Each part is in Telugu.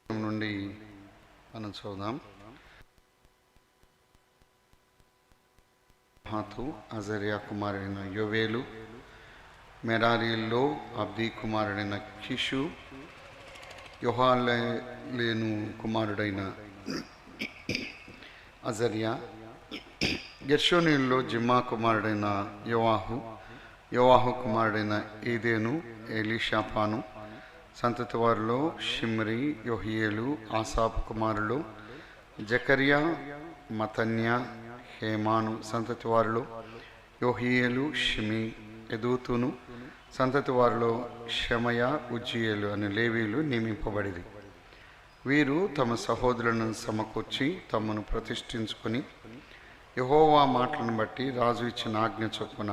నుండి మనం చూద్దాం. హాతు అజరియా కుమారుడైన యోవేలు, మెరారీల్లో అబ్దీ కుమారుడైన కిషు, యోహాలేను కుమారుడైన అజరియా, గెర్షోనీల్లో జిమ్మా కుమారుడైన యోవాహు కుమారుడైన ఏదేను, ఎలీషాపాను. సంతతి వారిలో షిమ్రి, యోహియేలు, ఆసాపు కుమారులు జకర్యా, మతన్యా, హేమాను. సంతతి వారిలో యోహియేలు, షిమి, ఎదూతును. సంతతి వారిలో షమయ, ఉజ్జియేలు అనే లేవీలు నియమింపబడిది. వీరు తమ సహోదరులను సమకూర్చి తమను ప్రతిష్ఠించుకొని యెహోవా మాటలను బట్టి రాజు ఇచ్చిన ఆజ్ఞ చొప్పున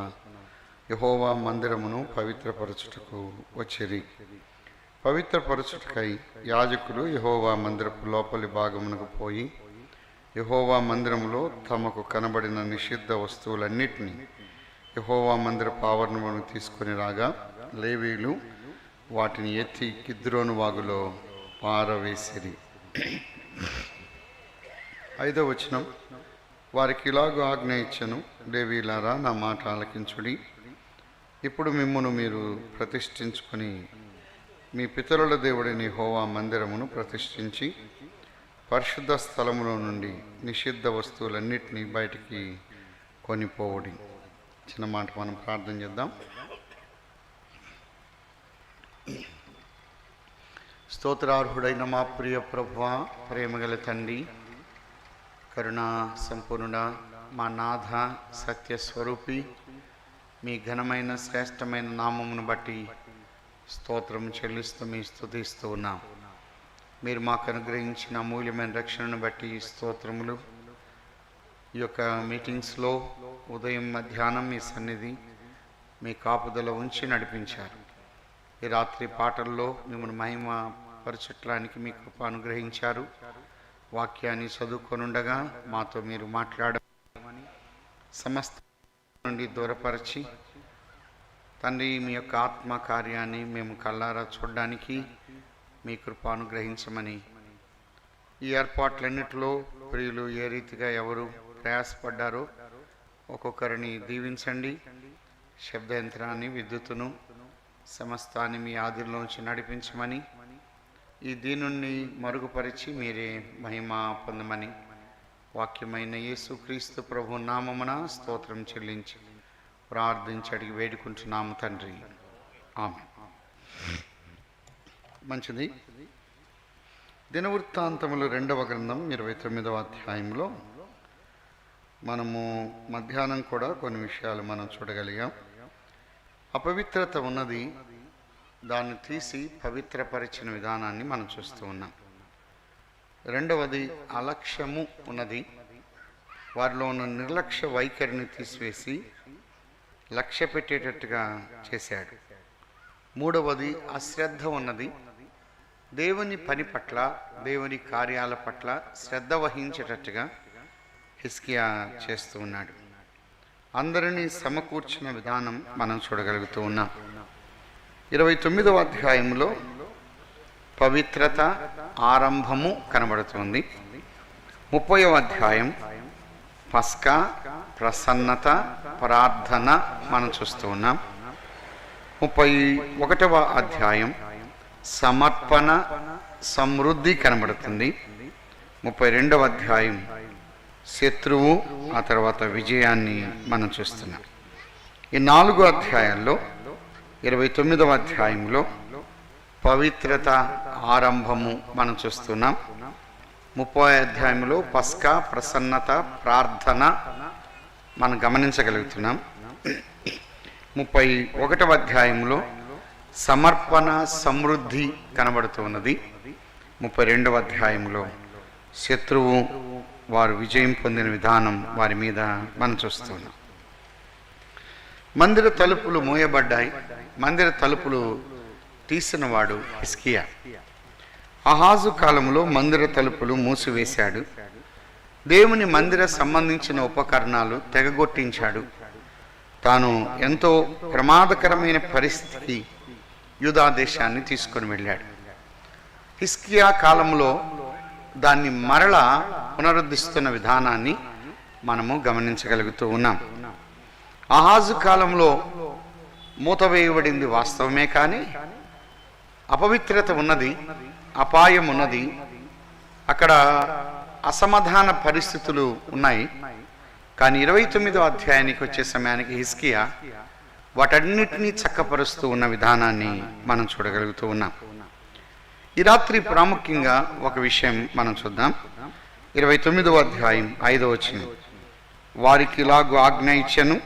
యెహోవా మందిరమును పవిత్రపరచుటకు వచ్చిరి. పవిత్రపరచుటకై యాజకులు యెహోవా మందిరపు లోపలి భాగమునకు పోయి యెహోవా మందిరములో తమకు కనబడిన నిషిద్ధ వస్తువులన్నిటినీ యెహోవా మందిరపు ఆవరణమును తీసుకొని రాగా లేవీలు వాటిని ఎత్తి కిద్రోను వాగులో పారవేసిరి. 5వ వచనం, వారికి ఇలాగూ ఆజ్ఞ ఇచ్చెను, లేవీలారా నా మాట ఆలకించుడి. ఇప్పుడు మిమ్మును మీరు ప్రతిష్ఠించుకొని మీ పితరుల దేవుడైన యెహోవా మందిరమును ప్రతిష్ఠించి పరిశుద్ధ స్థలములో నుండి నిషిద్ధ వస్తువులన్నిటినీ బయటికి కొనిపోవుడి. చిన్న మాట మనం ప్రార్థన చేద్దాం. స్తోత్రార్హుడైన మా ప్రియ ప్రభువా, ప్రేమగల తండ్రి, కరుణా సంపూర్ణుడా, మా నాథ సత్యస్వరూపి, మీ ఘనమైన శ్రేష్టమైన నామమును బట్టి స్తోత్రం చెల్లిస్తూ మీ స్తుతిస్తూ ఉన్నాం. మీరు మాకు అనుగ్రహించిన అమూల్యమైన రక్షణను బట్టి స్తోత్రములు. ఈ యొక్క మీటింగ్స్లో ఉదయం మధ్యాహ్నం మీ సన్నిధి మీ కాపుదల ఉంచి నడిపించారు. ఈ రాత్రి పాటల్లో మిమ్మల్ని మహిమ పరచటానికి మీ కృప అనుగ్రహించారు. వాక్యాన్ని చదువుకొనుండగా మాతో మీరు మాట్లాడమని సమస్త నుండి దూరపరచి తండ్రి మీ యొక్క ఆత్మ కార్యాన్ని మేము కళ్ళారా చూడడానికి మీ కృప అనుగ్రహించమని, ఈ ఏర్పాట్లన్నిటిలో ప్రియులు ఏ రీతిగా ఎవరు ప్రయాసపడ్డారో ఒక్కొక్కరిని దీవించండి. శబ్దయంత్రాన్ని, విద్యుత్తును సమస్తాన్ని మీ ఆధీనంలోంచి నడిపించమని, ఈ దీనుణ్ణి మరుగుపరిచి మీరే మహిమ పొందమని వాక్యమైన యేసుక్రీస్తు ప్రభు నామమున స్తోత్రం చెల్లించి ప్రార్థించి అడిగి వేడుకుంటున్నాము తండ్రి, ఆమేన్. మంచిది. దినవృత్తాంతములు 2వ గ్రంథం 29వ అధ్యాయంలో మనము మధ్యాహ్నం కూడా కొన్ని విషయాలు మనం చూడగలిగాం. అపవిత్రత ఉన్నది, దాన్ని తీసి పవిత్రపరిచిన విధానాన్ని మనం చూస్తూ ఉన్నాం. 2వది అలక్ష్యము ఉన్నది, వారిలో ఉన్న నిర్లక్ష్య వైఖరిని తీసివేసి లక్ష్య పెట్టేటట్టుగా చేశాడు. 3వది అశ్రద్ధ ఉన్నది, దేవుని పని పట్ల, దేవుని కార్యాల పట్ల శ్రద్ధ వహించేటట్టుగా హిజ్కియా చేస్తూ ఉన్నాడు. అందరినీ సమకూర్చిన విధానం మనం చూడగలుగుతూ ఉన్నాం. 29వ అధ్యాయంలో పవిత్రత ఆరంభము కనబడుతుంది. 30వ అధ్యాయం పస్కా, ప్రసన్నత, ప్రార్థన మనం చూస్తూ ఉన్నాం. 31వ అధ్యాయం సమర్పణ, సమృద్ధి కనబడుతుంది. 32వ అధ్యాయం శత్రువు, ఆ తర్వాత విజయాన్ని మనం చూస్తున్నాం. ఈ 4 అధ్యాయాల్లో 29వ అధ్యాయంలో పవిత్రత ఆరంభము మనం చూస్తున్నాం. 30వ అధ్యాయంలో పస్కా, ప్రసన్నత, ప్రార్థన మనం గమనించగలుగుతున్నాం. 31వ అధ్యాయంలో సమర్పణ, సమృద్ధి కనబడుతున్నది. 32వ అధ్యాయంలో శత్రువు, వారు విజయం పొందిన విధానం వారి మీద మనం చూస్తున్నాం. మందిర తలుపులు మూయబడ్డాయి. మందిర తలుపులు తీసినవాడు హిజ్కియా. ఆహాజు కాలంలో మందిర తలుపులు మూసివేశాడు. దేవుని మందిర సంబంధించిన ఉపకరణాలు తెగగొట్టించాడు. తాను ఎంతో ప్రమాదకరమైన పరిస్థితికి యూదా దేశాన్ని తీసుకొని వెళ్ళాడు. హిజ్కియా కాలంలో దాన్ని మరలా పునరుద్ధరిస్తున్న విధానాన్ని మనము గమనించగలుగుతూ ఉన్నాం. ఆహాజు కాలంలో మూతవేయబడింది వాస్తవమే, కానీ అపవిత్రత ఉన్నది, అపాయం ఉన్నది, అక్కడ అసమాధాన పరిస్థితులు ఉన్నాయి. కానీ 29వ అధ్యాయానికి వచ్చే సమయానికి హిజ్కియా వాటన్నిటినీ చక్కపరుస్తూ ఉన్న విధానాన్ని మనం చూడగలుగుతూ ఉన్నాం. ఈ రాత్రి ప్రాముఖ్యంగా ఒక విషయం మనం చూద్దాం. 29వ అధ్యాయం 5వ వచనం, వారికి ఇలాగు ఆజ్ఞ ఇచ్చెను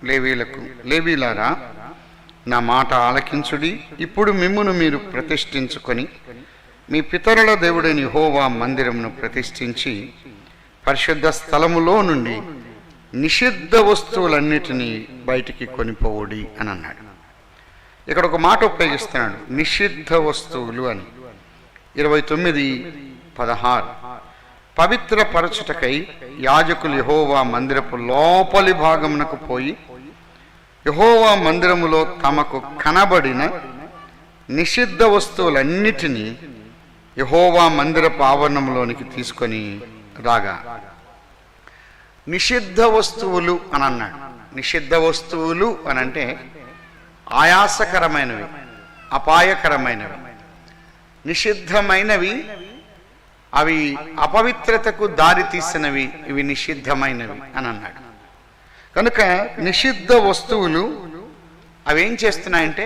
లేవీలకు, లేవీలారా నా మాట ఆలకించుడి. ఇప్పుడు మిమ్మును మీరు ప్రతిష్ఠించుకొని మీ పితరుల దేవుడైన యెహోవా మందిరమును ప్రతిష్ఠించి పరిశుద్ధ స్థలములో నుండి నిషిద్ధ వస్తువులన్నిటినీ బయటికి కొనిపోవుడి అని అన్నాడు. ఇక్కడ ఒక మాట ఉపయోగిస్తున్నాడు, నిషిద్ధ వస్తువులు అని. 29:16, పవిత్రపరచుటకై యాజకులు యెహోవా మందిరపు లోపలి భాగమునకు పోయి యెహోవా మందిరములో తమకు కనబడిన నిషిద్ధ వస్తువులన్నిటినీ యెహోవా మందిరపు ఆవరణంలోనికి తీసుకొని రాగా. నిషిద్ధ వస్తువులు అని అన్నాడు. నిషిద్ధ వస్తువులు అని అంటే ఆయాసకరమైనవి, అపాయకరమైనవి. నిషిద్ధమైనవి, అవి అపవిత్రతకు దారి తీసినవి, ఇవి నిషిద్ధమైనవి అని అన్నాడు. కనుక నిషిద్ధ వస్తువులు అవి ఏం చేస్తున్నాయంటే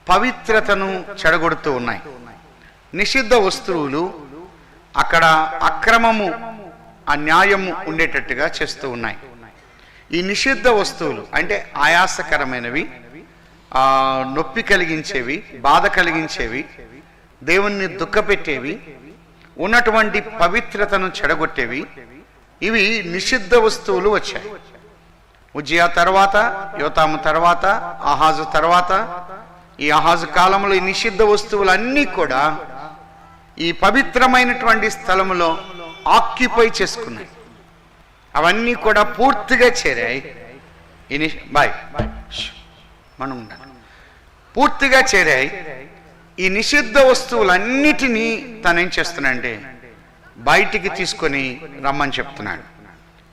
పవిత్రతను చెడగొడుతూ ఉన్నాయి. నిషిద్ధ వస్తువులు అక్కడ అక్రమము, అన్యాయము ఉండేటట్టుగా చేస్తూ ఉన్నాయి. ఈ నిషిద్ధ వస్తువులు అంటే ఆయాసకరమైనవి, నొప్పి కలిగించేవి, బాధ కలిగించేవి, దేవుణ్ణి దుఃఖపెట్టేవి, ఉన్నటువంటి పవిత్రతను చెడగొట్టేవి, ఇవి నిషిద్ధ వస్తువులు వచ్చాయి. ఉజ్జియా తర్వాత, యోతాము తర్వాత, ఆహాజు తర్వాత, ఈ ఆహాజు కాలంలో ఈ నిషిద్ధ వస్తువులన్నీ కూడా ఈ పవిత్రమైనటువంటి స్థలములో ఆక్యుపై చేసుకున్నాయి. అవన్నీ కూడా పూర్తిగా చేరాయి. మనం పూర్తిగా చేరాయి. ఈ నిషిద్ధ వస్తువులన్నిటినీ తను ఏం చేస్తున్నాడంటే బయటికి తీసుకొని రమ్మని చెప్తున్నాడు.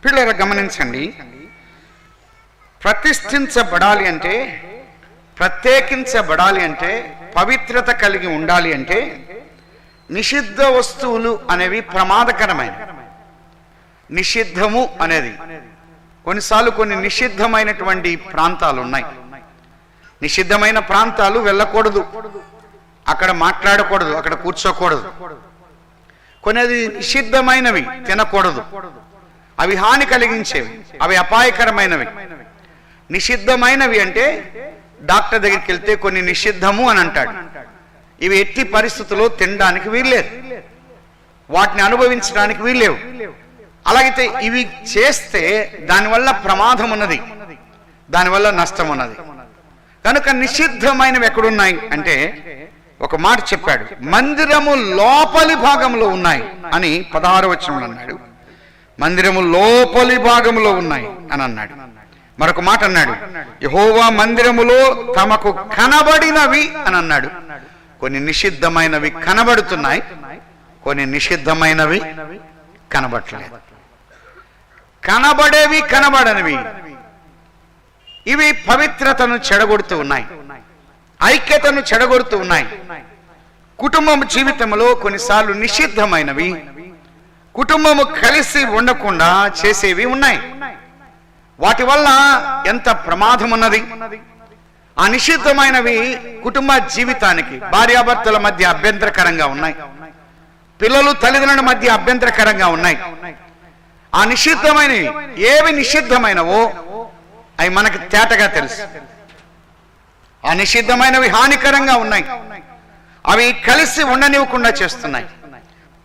పిల్లలు గమనించండి, ప్రతిష్ఠించబడాలి అంటే, ప్రత్యేకించబడాలి అంటే, పవిత్రత కలిగి ఉండాలి అంటే నిషిద్ధ వస్తువులు అనేవి ప్రమాదకరమైనవి. నిషిద్ధము అనేది కొన్నిసార్లు కొన్ని నిషిద్ధమైనటువంటి ప్రాంతాలు ఉన్నాయి. నిషిద్ధమైన ప్రాంతాలు వెళ్ళకూడదు, అక్కడ మాట్లాడకూడదు, అక్కడ కూర్చోకూడదు. కొన్ని నిషిద్ధమైనవి తినకూడదు, అవి హాని కలిగించేవి, అవి అపాయకరమైనవి. నిషిద్ధమైనవి అంటే డాక్టర్ దగ్గరికి వెళ్తే కొన్ని నిషిద్ధము అని అంటాడు. ఇవి ఎట్టి పరిస్థితుల్లో తినడానికి వీల్లేదు, వాటిని అనుభవించడానికి వీల్లేవు. అలాగైతే ఇవి చేస్తే దానివల్ల ప్రమాదం ఉన్నది, దానివల్ల నష్టం ఉన్నది. కనుక నిషిద్ధమైనవి ఎక్కడున్నాయి అంటే ఒక మాట చెప్పాడు, మందిరము లోపలి భాగంలో ఉన్నాయి అని 16వ వచనంలో అన్నాడు. మందిరము లోపలి భాగంలో ఉన్నాయి అని అన్నాడు. మరొక మాట అన్నాడు, యెహోవా మందిరములో తమకు కనబడినవి అని అన్నాడు. కొన్ని నిషిద్ధమైనవి కనబడుతున్నాయి, కొన్ని నిషిద్ధమైనవి కనబడట్లేదు. కనబడేవి, కనబడనివి, ఇవి పవిత్రతను చెడగొడుతూ ఉన్నాయి, ఐక్యతను చెడగొడుతూ ఉన్నాయి. కుటుంబం జీవితంలో కొన్నిసార్లు నిషిద్ధమైనవి, కుటుంబము కలిసి ఉండకుండా చేసేవి ఉన్నాయి. వాటి వల్ల ఎంత ప్రమాదం ఉన్నది. ఆ నిషిద్ధమైనవి కుటుంబ జీవితానికి, భార్యాభర్తల మధ్య అభ్యంతరకరంగా ఉన్నాయి, పిల్లలు తల్లిదండ్రుల మధ్య అభ్యంతరకరంగా ఉన్నాయి. ఆ నిషిద్ధమైనవి ఏవి నిషిద్ధమైనవో అవి మనకు తేటగా తెలుసు. ఆ నిషిద్ధమైనవి హానికరంగా ఉన్నాయి, అవి కలిసి ఉండనివ్వకుండా చేస్తున్నాయి.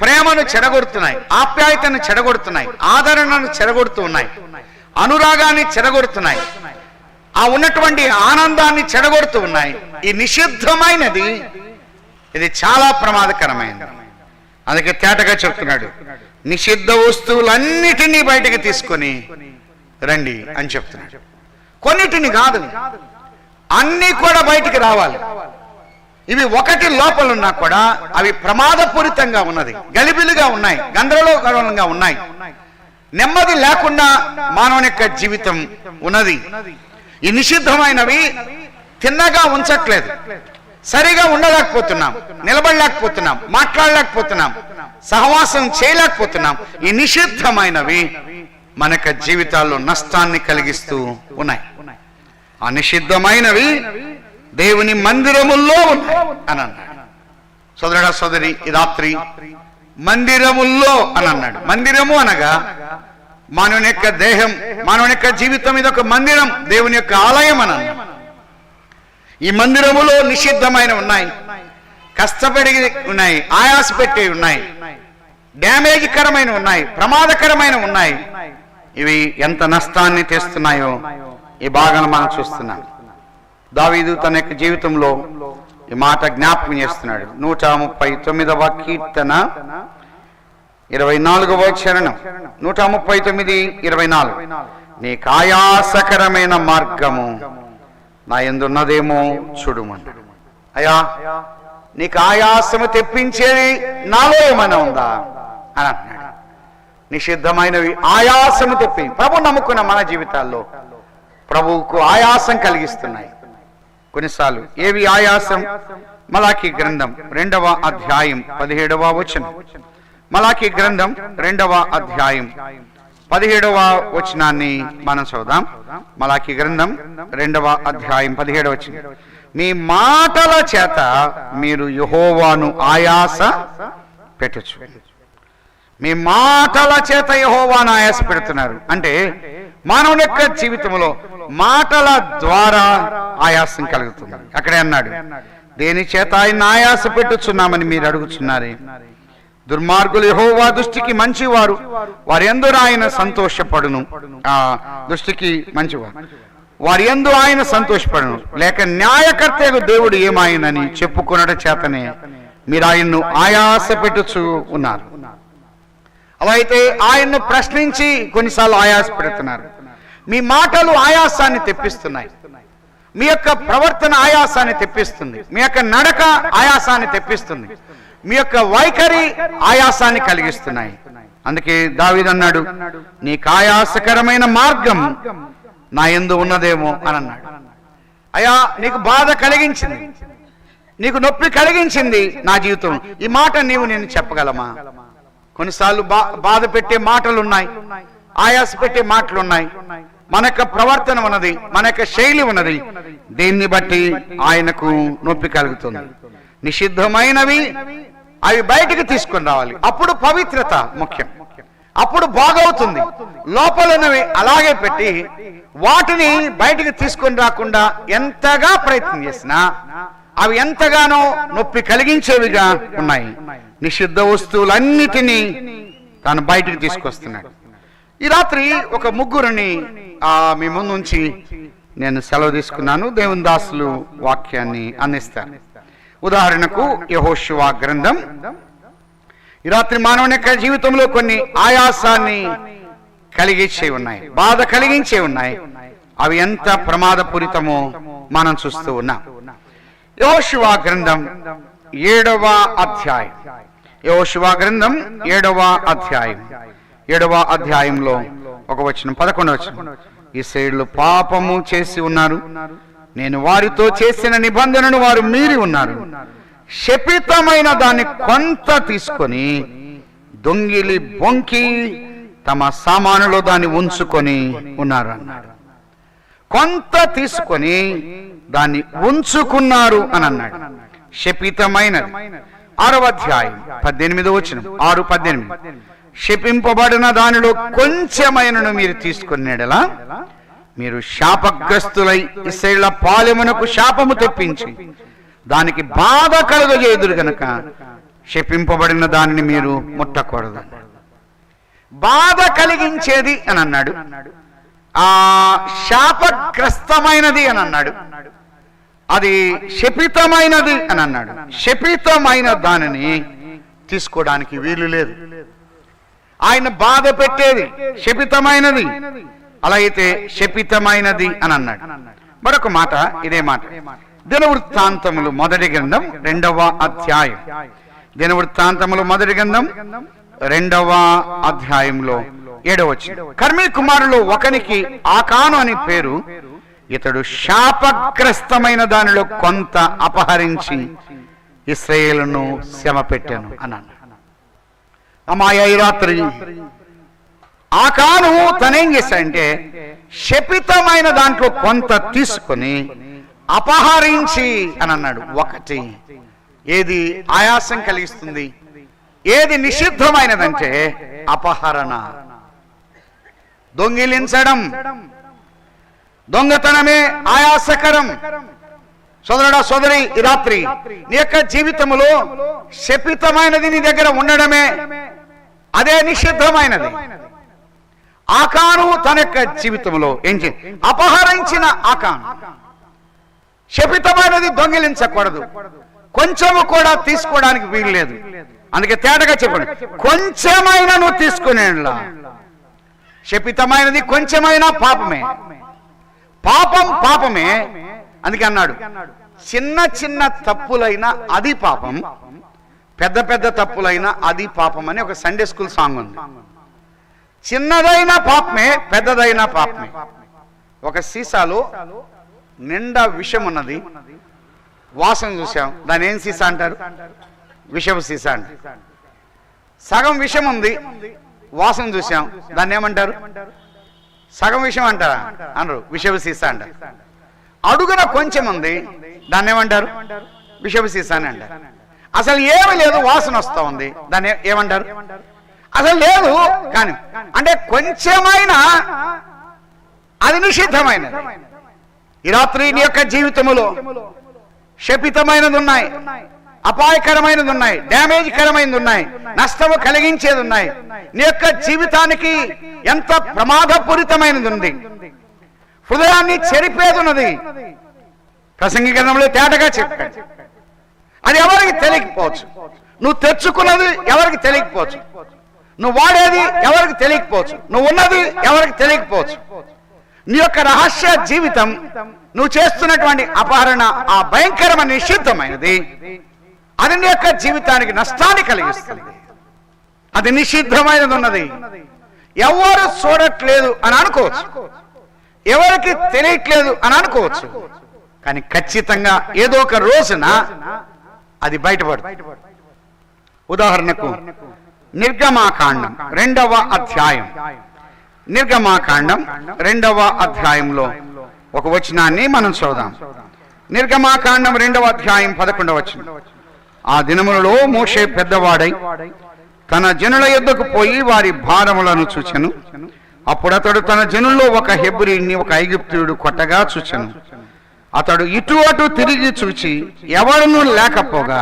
ప్రేమను చెడగొడుతున్నాయి, ఆప్యాయతను చెడగొడుతున్నాయి, ఆదరణను చెడగొడుతూ ఉన్నాయి, అనురాగాన్ని చెడగొడుతున్నాయి, ఆ ఉన్నటువంటి ఆనందాన్ని చెడగొడుతూ ఉన్నాయి. ఈ నిషిద్ధమైనది ఇది చాలా ప్రమాదకరమైనది. అందుకే తేటగా చెప్తున్నాడు, నిషిద్ధ వస్తువులన్నిటినీ బయటకు తీసుకొని రండి అని చెప్తున్నాడు. కొన్నిటిని కాదు, అన్నీ కూడా బయటికి రావాలి. ఇవి ఒకటి లోపల ఉన్నా కూడా అవి ప్రమాదపూరితంగా ఉన్నది, గలిబిలిగా ఉన్నాయి, గందరగోళంగా ఉన్నాయి, నెమ్మది లేకుండా మానవుని యొక్క జీవితం ఉన్నది. ఈ నిషిద్ధమైనవి తిన్నగా ఉంచట్లేదు, సరిగా ఉండలేకపోతున్నాం, నిలబడలేకపోతున్నాం, మాట్లాడలేకపోతున్నాం, సహవాసం చేయలేకపోతున్నాం. ఈ నిషిద్ధమైనవి మన యొక్క జీవితాల్లో నష్టాన్ని కలిగిస్తూ ఉన్నాయి. ఆ నిషిద్ధమైనవి దేవుని మందిరముల్లో ఉన్నాయి అని అన్నాడు. సోదరుడా సోదరి, ఈ రాత్రి మందిరముల్లో అని అన్నాడు. మందిరము అనగా మానవుని యొక్క దేహం, మానవుని యొక్క జీవితం ఇది ఒక మందిరం, దేవుని యొక్క ఆలయం అని అన్నాడు. ఈ మందిరములో నిషిద్ధమైన ఉన్నాయి, కష్టపడి ఉన్నాయి, ఆయాస పెట్టి ఉన్నాయి, డ్యామేజ్కరమైన ఉన్నాయి, ప్రమాదకరమైన ఉన్నాయి. ఇవి ఎంత నష్టాన్ని తెస్తున్నాయో ఈ భాగాన్ని మనం చూస్తున్నాం. దావీదు తన యొక్క జీవితంలో ఈ మాట జ్ఞాపకం చేస్తున్నాడు. 139వ కీర్తన 24వ చరణం, 139:24. నీకు ఆయాసకరమైన మార్గము నా యందున్నదేమో చూడుమన్నాడు. అయ్యా, నీకు ఆయాసము తెప్పించేది నాలో ఏమైనా ఉందా అని అంటున్నాడు. నిషిద్ధమైనవి ఆయాసము తెప్పి ప్రభు నమ్ముకున్న మన జీవితాల్లో ప్రభువుకు ఆయాసం కలిగిస్తున్నాయి. కొన్నిసార్లు ఏవి ఆయాసం? మలాకీ గ్రంథం 2వ అధ్యాయం 17వ వచనం. మలాకీ గ్రంథం 2వ అధ్యాయం 17వ వచనాన్ని మనం చదువుదాం. మలాకీ గ్రంథం 2వ అధ్యాయం 17వ వచనం. మీ మాటల చేత మీరు యెహోవాను ఆయాస పెట్టొచ్చు. మీ మాటల చేత యెహోవాను ఆయాస పెడుతున్నారు అంటే మానవుని యొక్క జీవితంలో మాటల ద్వారా ఆయాసం కలుగుతుంది. అక్కడే అన్నాడు, దేని చేత ఆయన ఆయాస పెట్టుచున్నామని మీరు అడుగుచున్నారే. దుర్మార్గులు యెహోవా దృష్టికి మంచివారు, వారి యందు ఆయన సంతోషపడును. ఆ దృష్టికి మంచివారు, వారి యందు ఆయన సంతోషపడును. లేక న్యాయకర్తకు దేవుడు ఏమాయనని చెప్పుకున్నట చేతనే మీరు ఆయన్ను ఆయాస పెట్టుచు ఉన్నారు. అలా అయితే ఆయన్ను ప్రశ్నించి కొన్నిసార్లు ఆయాస పెడుతున్నారు. మీ మాటలు ఆయాసాన్ని తెప్పిస్తున్నాయి, మీ యొక్క ప్రవర్తన ఆయాసాన్ని తెప్పిస్తుంది, మీ యొక్క నడక ఆయాసాన్ని తెప్పిస్తుంది, మీ యొక్క వైఖరి ఆయాసాన్ని కలిగిస్తున్నాయి. అందుకే దావీదు అన్నాడు, నీకు ఆయాసకరమైన మార్గం నా యందు ఉన్నదేమో అని అన్నాడు. అయ్యా, నీకు బాధ కలిగించింది, నీకు నొప్పి కలిగించింది నా జీవితం. ఈ మాట నేను చెప్పగలమా? కొన్నిసార్లు బాధ పెట్టే మాటలు ఉన్నాయి, ఆయాస పెట్టే మాటలు ఉన్నాయి, మన యొక్క ప్రవర్తన ఉన్నది, మన యొక్క శైలి ఉన్నది. దీన్ని బట్టి ఆయనకు నొప్పి కలుగుతుంది. నిషిద్ధమైనవి అవి బయటికి తీసుకొని రావాలి. అప్పుడు పవిత్రత ముఖ్యం, అప్పుడు బాగవుతుంది. లోపలనవి అలాగే పెట్టి వాటిని బయటికి తీసుకొని రాకుండా ఎంతగా ప్రయత్నం చేసినా అవి ఎంతగానో నొప్పి కలిగించేవిగా ఉన్నాయి. నిషిద్ధ వస్తువులన్నిటినీ తాను బయటికి తీసుకొస్తున్నాడు. ఈ రాత్రి ఒక ముగ్గురిని మీ ముందు ఉంచి నేను సెలవు తీసుకున్నాను. దేవుని దాసులు వాక్యాన్ని అందిస్తారు. ఉదాహరణకు యెహోషువ గ్రంథం. ఈ రాత్రి మానవుని యొక్క జీవితంలో కొన్ని ఆయాసాన్ని కలిగించే ఉన్నాయి, బాధ కలిగించే ఉన్నాయి. అవి ఎంత ప్రమాదపూరితమో మనం చూస్తూ ఉన్నాం. యెహోషువ గ్రంథం 7వ అధ్యాయం. యెహోషువ గ్రంథం 7వ అధ్యాయం 7వ అధ్యాయంలో ఒక వచనం 11వ వచనం. ఇశ్రాయేలు పాపము చేసి ఉన్నారు, నేను వారితో చేసిన నిబంధనను వారు మీరి ఉన్నారు. శపితమైన దాన్ని కొంత తీసుకొని దొంగిలి బొంకి తమ సామానులో దాన్ని ఉంచుకొని ఉన్నారు అన్నాడు. కొంత తీసుకొని దాన్ని ఉంచుకున్నారు అని అన్నాడు. శపితమైనది. 6వ అధ్యాయం 18వ వచనం. 6:18. శపింపబడిన దానిలో కొంచెమైనను మీరు తీసుకునేలా మీరు శాపగ్రస్తులై ఇశ్రాయేలు పాలెమునకు శాపము తెప్పించి దానికి బాధ కలుగజేయుదురు గనుక శపింపబడిన దానిని మీరు ముట్టకూడదు. బాధ కలిగించేది అని అన్నాడు, శాపగ్రస్తమైనది అని అన్నాడు, అది శపితమైనది అని అన్నాడు. శపితమైన దానిని తీసుకోవడానికి వీలు లేదు. ఆయన బాధ పెట్టేది శపితమైనది, అలా అయితే శపితమైనది అని అన్నాడు. మరొక మాట, ఇదే మాట దినవృత్తాంతములు మొదటి గ్రంథం 2వ అధ్యాయం. దినవృత్తాంతములు మొదటి గ్రంథం 2వ అధ్యాయంలో 7వ వచనం. కర్మీ కుమారులు ఒకనికి ఆకాను అని పేరు, ఇతడు శాపగ్రస్తమైన దానిలో కొంత అపహరించి ఇశ్రాయేలును శ్రమ పెట్టాను అన్నాడు. అమ్మాయి ఈ రాత్రి ఆకాను తనేం చేశాడంటే శపితమైన దాంట్లో కొంత తీసుకొని అపహరించి అని అన్నాడు. ఒకటి ఏది ఆయాసం కలిగిస్తుంది, ఏది నిషిద్ధమైనదంటే అపహరణ, దొంగిలించడం, దొంగతనమే ఆయాసకరం. సోదరుడా సోదరి, ఈ రాత్రి నీ యొక్క జీవితంలో శపితమైనది నీ దగ్గర ఉండడమే, అదే నిషిద్ధమైనది. ఆకాను తన యొక్క జీవితంలో ఏం అపహరించిన ఆకాను శపితమైనది దొంగిలించకూడదు, కొంచెము కూడా తీసుకోవడానికి వీలు లేదు. అందుకే తేటగా చెప్పండి, కొంచెమైనా నువ్వు తీసుకునేలా. శపితమైనది కొంచెమైనా పాపమే, పాపం పాపమే. అందుకే అన్నాడు, చిన్న చిన్న తప్పులైనా అది పాపం, పెద్ద పెద్ద తప్పులైనా అది పాపం అని ఒక సండే స్కూల్ సాంగ్ ఉంది. చిన్నదైనా పాపమే, పెద్దదైనా పాపమే. ఒక సీసాలో నిండా విషం ఉన్నది, వాసన చూసాం, దాని ఏం సీసా అంటారు? విషపు సీసా అంటారు. సగం విషం ఉంది, వాసన చూసాం, దాన్ని ఏమంటారు? సగం విషం అంటారా? అనరు, విషపు సీసా అంటారు. అడుగున కొంచెం ఉంది, దాన్ని ఏమంటారు? విషపు సీసా అని అంటారు. అసలు ఏమీ లేదు, వాసన వస్తూ ఉంది, దాన్ని ఏమంటారు? అసలు లేదు కానీ అంటే కొంచెమైనా అది నిషిద్ధమైనది. ఈ రాత్రి నీ యొక్క జీవితంలో శపితమైనది ఉన్నాయి, అపాయకరమైనది ఉన్నాయి, డ్యామేజ్ కరమైనది ఉన్నాయి, నష్టము కలిగించేది ఉన్నాయి. నీ యొక్క జీవితానికి ఎంత ప్రమాదపూరితమైనది ఉంది, హృదయాన్ని చెరిపేది ఉన్నది. ప్రసంగి గ్రంథంలో తేటగా చెప్పాడు. అది ఎవరికి తెలియకపోవచ్చు, నువ్వు తెచ్చుకున్నది ఎవరికి తెలియకపోవచ్చు, నువ్వు వాడేది ఎవరికి తెలియకపోవచ్చు, నువ్వు ఉన్నది ఎవరికి తెలియకపోవచ్చు. నీ యొక్క రహస్య జీవితం, నువ్వు చేస్తున్నటువంటి అపహరణ, ఆ భయంకరమైన నిషిద్ధమైనది, అది నీ యొక్క జీవితానికి నష్టాన్ని కలిగిస్తుంది. అది నిషిద్ధమైనది ఉన్నది, ఎవరు చూడట్లేదు అని అనుకోవచ్చు, ఎవరికి తెలియట్లేదు అని అనుకోవచ్చు, కానీ ఖచ్చితంగా ఏదో ఒక రోజున అది బయటపడుతుంది. ఉదాహరణకు నిర్గమాకాండం 2వ అధ్యాయం, నిర్గమాకాండం 2వ అధ్యాయంలో ఒక వచనాన్ని మనం చూద్దాం. నిర్గమాకాండం 2వ అధ్యాయం 11వ వచనం. ఆ దినములలో మోషే పెద్దవాడై తన జనుల యొద్దకు పోయి వారి భారములను చూచెను. అప్పుడు అతడు తన జనుల్లో ఒక హెబ్రీని ఒక ఐగుప్తీయుడు కొట్టగా చూచెను. అతడు ఇటు అటు తిరిగి చూచి ఎవరునూ లేకపోగా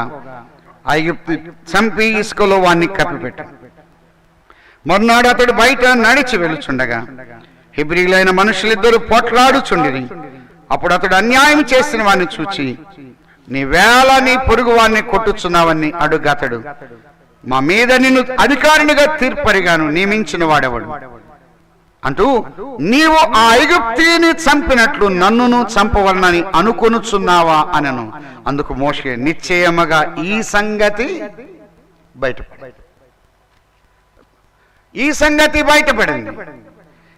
ఐగుప్తు చంపి ఇసుకలో వాణ్ణి కప్పిపెట్టాడు. మర్నాడు అతడు బయట నడిచి వెలుచుండగా హెబ్రీలైన మనుషులిద్దరూ పోట్లాడుచుండిరి. అప్పుడు అతడు అన్యాయం చేసిన వాడిని చూచి, నీ వేళ నీ పొరుగు వాడిని కొట్టుచున్నావని అడుగతడు. మా మీద నిన్ను అధికారినిగా తీర్పరిగాను నియమించిన వాడెవడు అంటూ, నీవు ఆ ఐగుప్తీని చంపినట్లు నన్నును చంపవలనని అనుకొనుచున్నావా అనను. అందుకు మోషే, నిశ్చయముగా ఈ సంగతి బయటపడింది.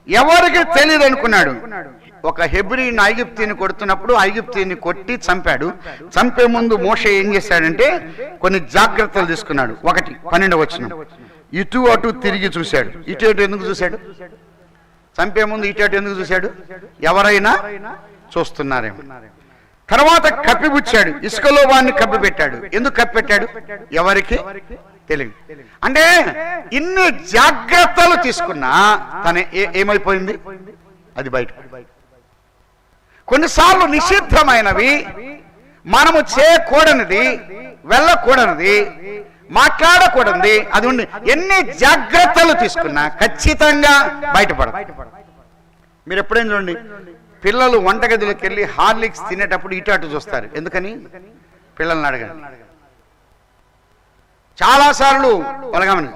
ఎవరికి తెలియదు అనుకున్నాడు. ఒక హెబ్రీని ఐగుప్తీని కొడుతున్నప్పుడు ఐగుప్తీని కొట్టి చంపాడు. చంపే ముందు మోషే ఏం చేశాడంటే కొన్ని జాగ్రత్తలు తీసుకున్నాడు. 12వ వచనం, ఇటు అటు తిరిగి చూశాడు. ఇటు అటు ఎందుకు చూశాడు? చంపే ముందు ఇటు అటు ఎందుకు చూశాడు? ఎవరైనా చూస్తున్నారేమో. తర్వాత కప్పిపుచ్చాడు, ఇసుకలో వాడిని కప్పి పెట్టాడు. ఎందుకు కప్పి పెట్టాడు? ఎవరికి తెలియదు. అంటే ఇన్ని జాగ్రత్తలు తీసుకున్నా తన ఏమైపోయింది? అది బయట. కొన్నిసార్లు నిషిద్ధమైనవి, మనము చేయకూడనిది, వెళ్ళకూడనిది, మాట్లాడకూడదు, అది ఉండి ఎన్ని జాగ్రత్తలు తీసుకున్నా ఖచ్చితంగా బయటపడదు. మీరు ఎప్పుడైనా చూడండి, పిల్లలు వంటగదిలోకి వెళ్ళి హార్లిక్స్ తినేటప్పుడు ఇటు అటు చూస్తారు. ఎందుకని? పిల్లల్ని అడగండి. చాలాసార్లు వాళ్ళగమని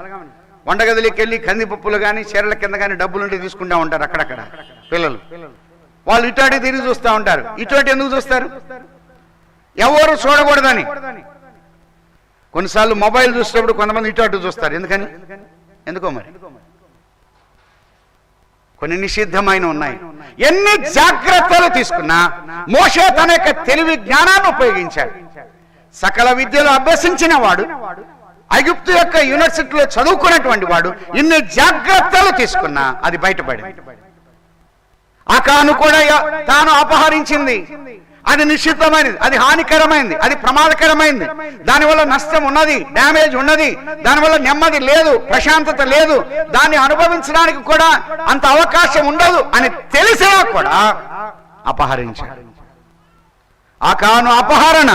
వంటగదిలోకి వెళ్ళి కందిపప్పులు కానీ చీరల కింద కానీ డబ్బులుంటే తీసుకుంటూ ఉంటారు. అక్కడక్కడ పిల్లలు వాళ్ళు ఇటు అటు తిరిగి చూస్తూ ఉంటారు. ఇటు అటు ఎందుకు చూస్తారు? ఎవరు చూడకూడదని. కొన్నిసార్లు మొబైల్ చూసినప్పుడు కొంతమంది ఇటు అటు చూస్తారు. ఎందుకని? ఎందుకో మరి. కొన్ని నిషిద్ధమైన ఉన్నాయి. ఎన్ని జాగ్రత్తలు తీసుకున్నా మోషే తన యొక్క తెలివి జ్ఞానాన్ని ఉపయోగించాడు. సకల విద్యలు అభ్యసించిన వాడు, ఐగుప్తు యొక్క యూనివర్సిటీలో చదువుకున్నటువంటి వాడు, ఇన్ని జాగ్రత్తలు తీసుకున్నా అది బయటపడింది. అకాను కూడా తాను అపహరించింది. అది నిషిద్ధమైనది, అది హానికరమైంది, అది ప్రమాదకరమైంది. దానివల్ల నష్టం ఉన్నది, డ్యామేజ్ ఉన్నది, దానివల్ల నెమ్మది లేదు, ప్రశాంతత లేదు, దాన్ని అనుభవించడానికి కూడా అంత అవకాశం ఉండదు అని తెలిసినా కూడా అపహరించాడు. అకాను అపహరణ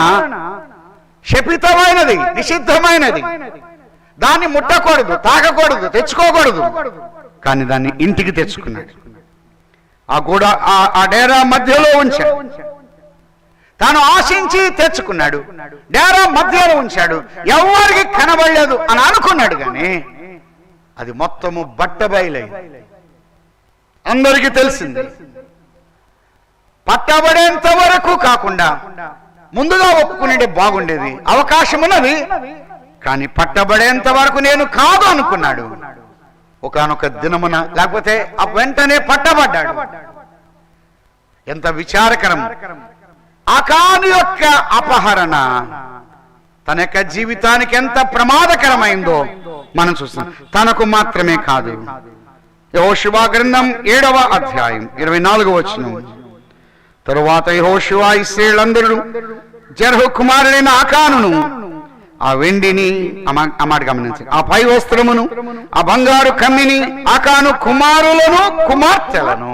శపితమైనది, నిషిద్ధమైనది. దాన్ని ముట్టకూడదు, తాకకూడదు, తెచ్చుకోకూడదు. కానీ దాన్ని ఇంటికి తెచ్చుకున్నాడు. ఆ డేరా మధ్యలో ఉంచాడు. తాను ఆశించి తెచ్చుకున్నాడు, డేరా మధ్యలో ఉంచాడు. ఎవరికి కనబడలేదు అని అనుకున్నాడు. కానీ అది మొత్తము బట్టబయలైంది, అందరికీ తెలిసింది. పట్టబడేంత వరకు కాకుండా ముందుగా ఒప్పుకునేది బాగుండేది, అవకాశం ఉన్నది. కానీ పట్టబడేంత వరకు నేను కాదు అనుకున్నాడు. ఒకానొక దినమున, లేకపోతే వెంటనే పట్టబడ్డాడు. ఎంత విచారకరం! అకాను యొక్క అపహరణ తన యొక్క జీవితానికి ఎంత ప్రమాదకరమైందో మనం చూస్తాం. తనకు మాత్రమే కాదు. యెహోషువ గ్రంథం 7వ అధ్యాయం 24వ వచనం. తరువాత యెహోషువ ఇశ్రాయేలులందరూ జెరహు కుమారుడైన అకానును, ఆ వెండిని, ఆ మాట గమనించండి, ఆ పై వస్త్రమును, ఆ బంగారు కమ్మిని, అకాను కుమారులను కుమార్తెలను,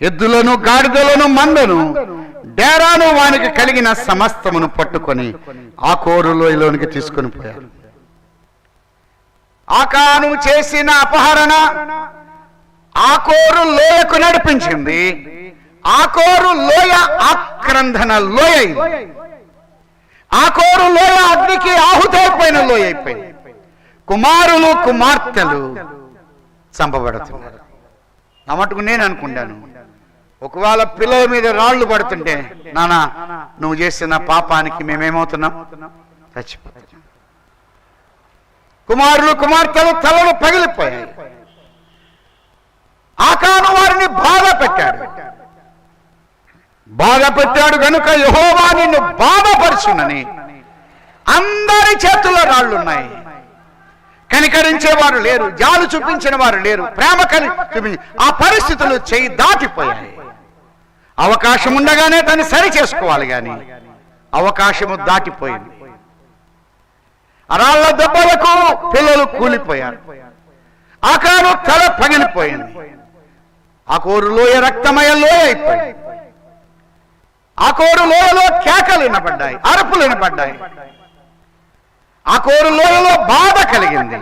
ఎద్దులను, గాడిదలను, మందను, డేరాను, వానికి కలిగిన సమస్తమును పట్టుకొని ఆకోరు లోయలోనికి తీసుకొని పోయారు. ఆకాను చేసిన అపహరణ ఆకోరు లోయకు నడిపించింది. ఆకోరు లోయ ఆక్రందన లోయ అయింది. ఆకోరు లోయ అగ్నికి ఆహుతైపోయిన లోయ అయిపోయింది. కుమారులు, కుమార్తెలు చంపబడుతున్నారు. నా మటుకు నేను అనుకుంటాను, ఒకవేళ పిల్లల మీద రాళ్లు పడుతుంటే, నానా నువ్వు చేసిన పాపానికి మేమేమవుతున్నాం? చచ్చిపోతున్నాం. కుమారులు, కుమార్తెలు తలలు పగిలిపోయాయి. ఆకాను వారిని బాధ పెట్టాడు కనుక యెహోవా నిన్ను బాధపరుచునని అందరి చేతుల్లో రాళ్లున్నాయి. కనికరించేవారు లేరు, జాలు చూపించిన వారు లేరు, ప్రేమ చూపించి ఆ పరిస్థితులు చేయి దాటిపోయాయి. అవకాశం ఉండగానే దాన్ని సరి చేసుకోవాలి, కానీ అవకాశము దాటిపోయింది. రాళ్ల దెబ్బలకు పిల్లలు కూలిపోయారు. ఆకాను తల పగిలిపోయింది. ఆకోరు లోయ రక్తమయ లోయ అయిపోయింది. ఆకోరు లోయలో కేకలు వినపడ్డాయి, అరుపులు వినపడ్డాయి. ఆకోరు లోయలో బాధ కలిగింది.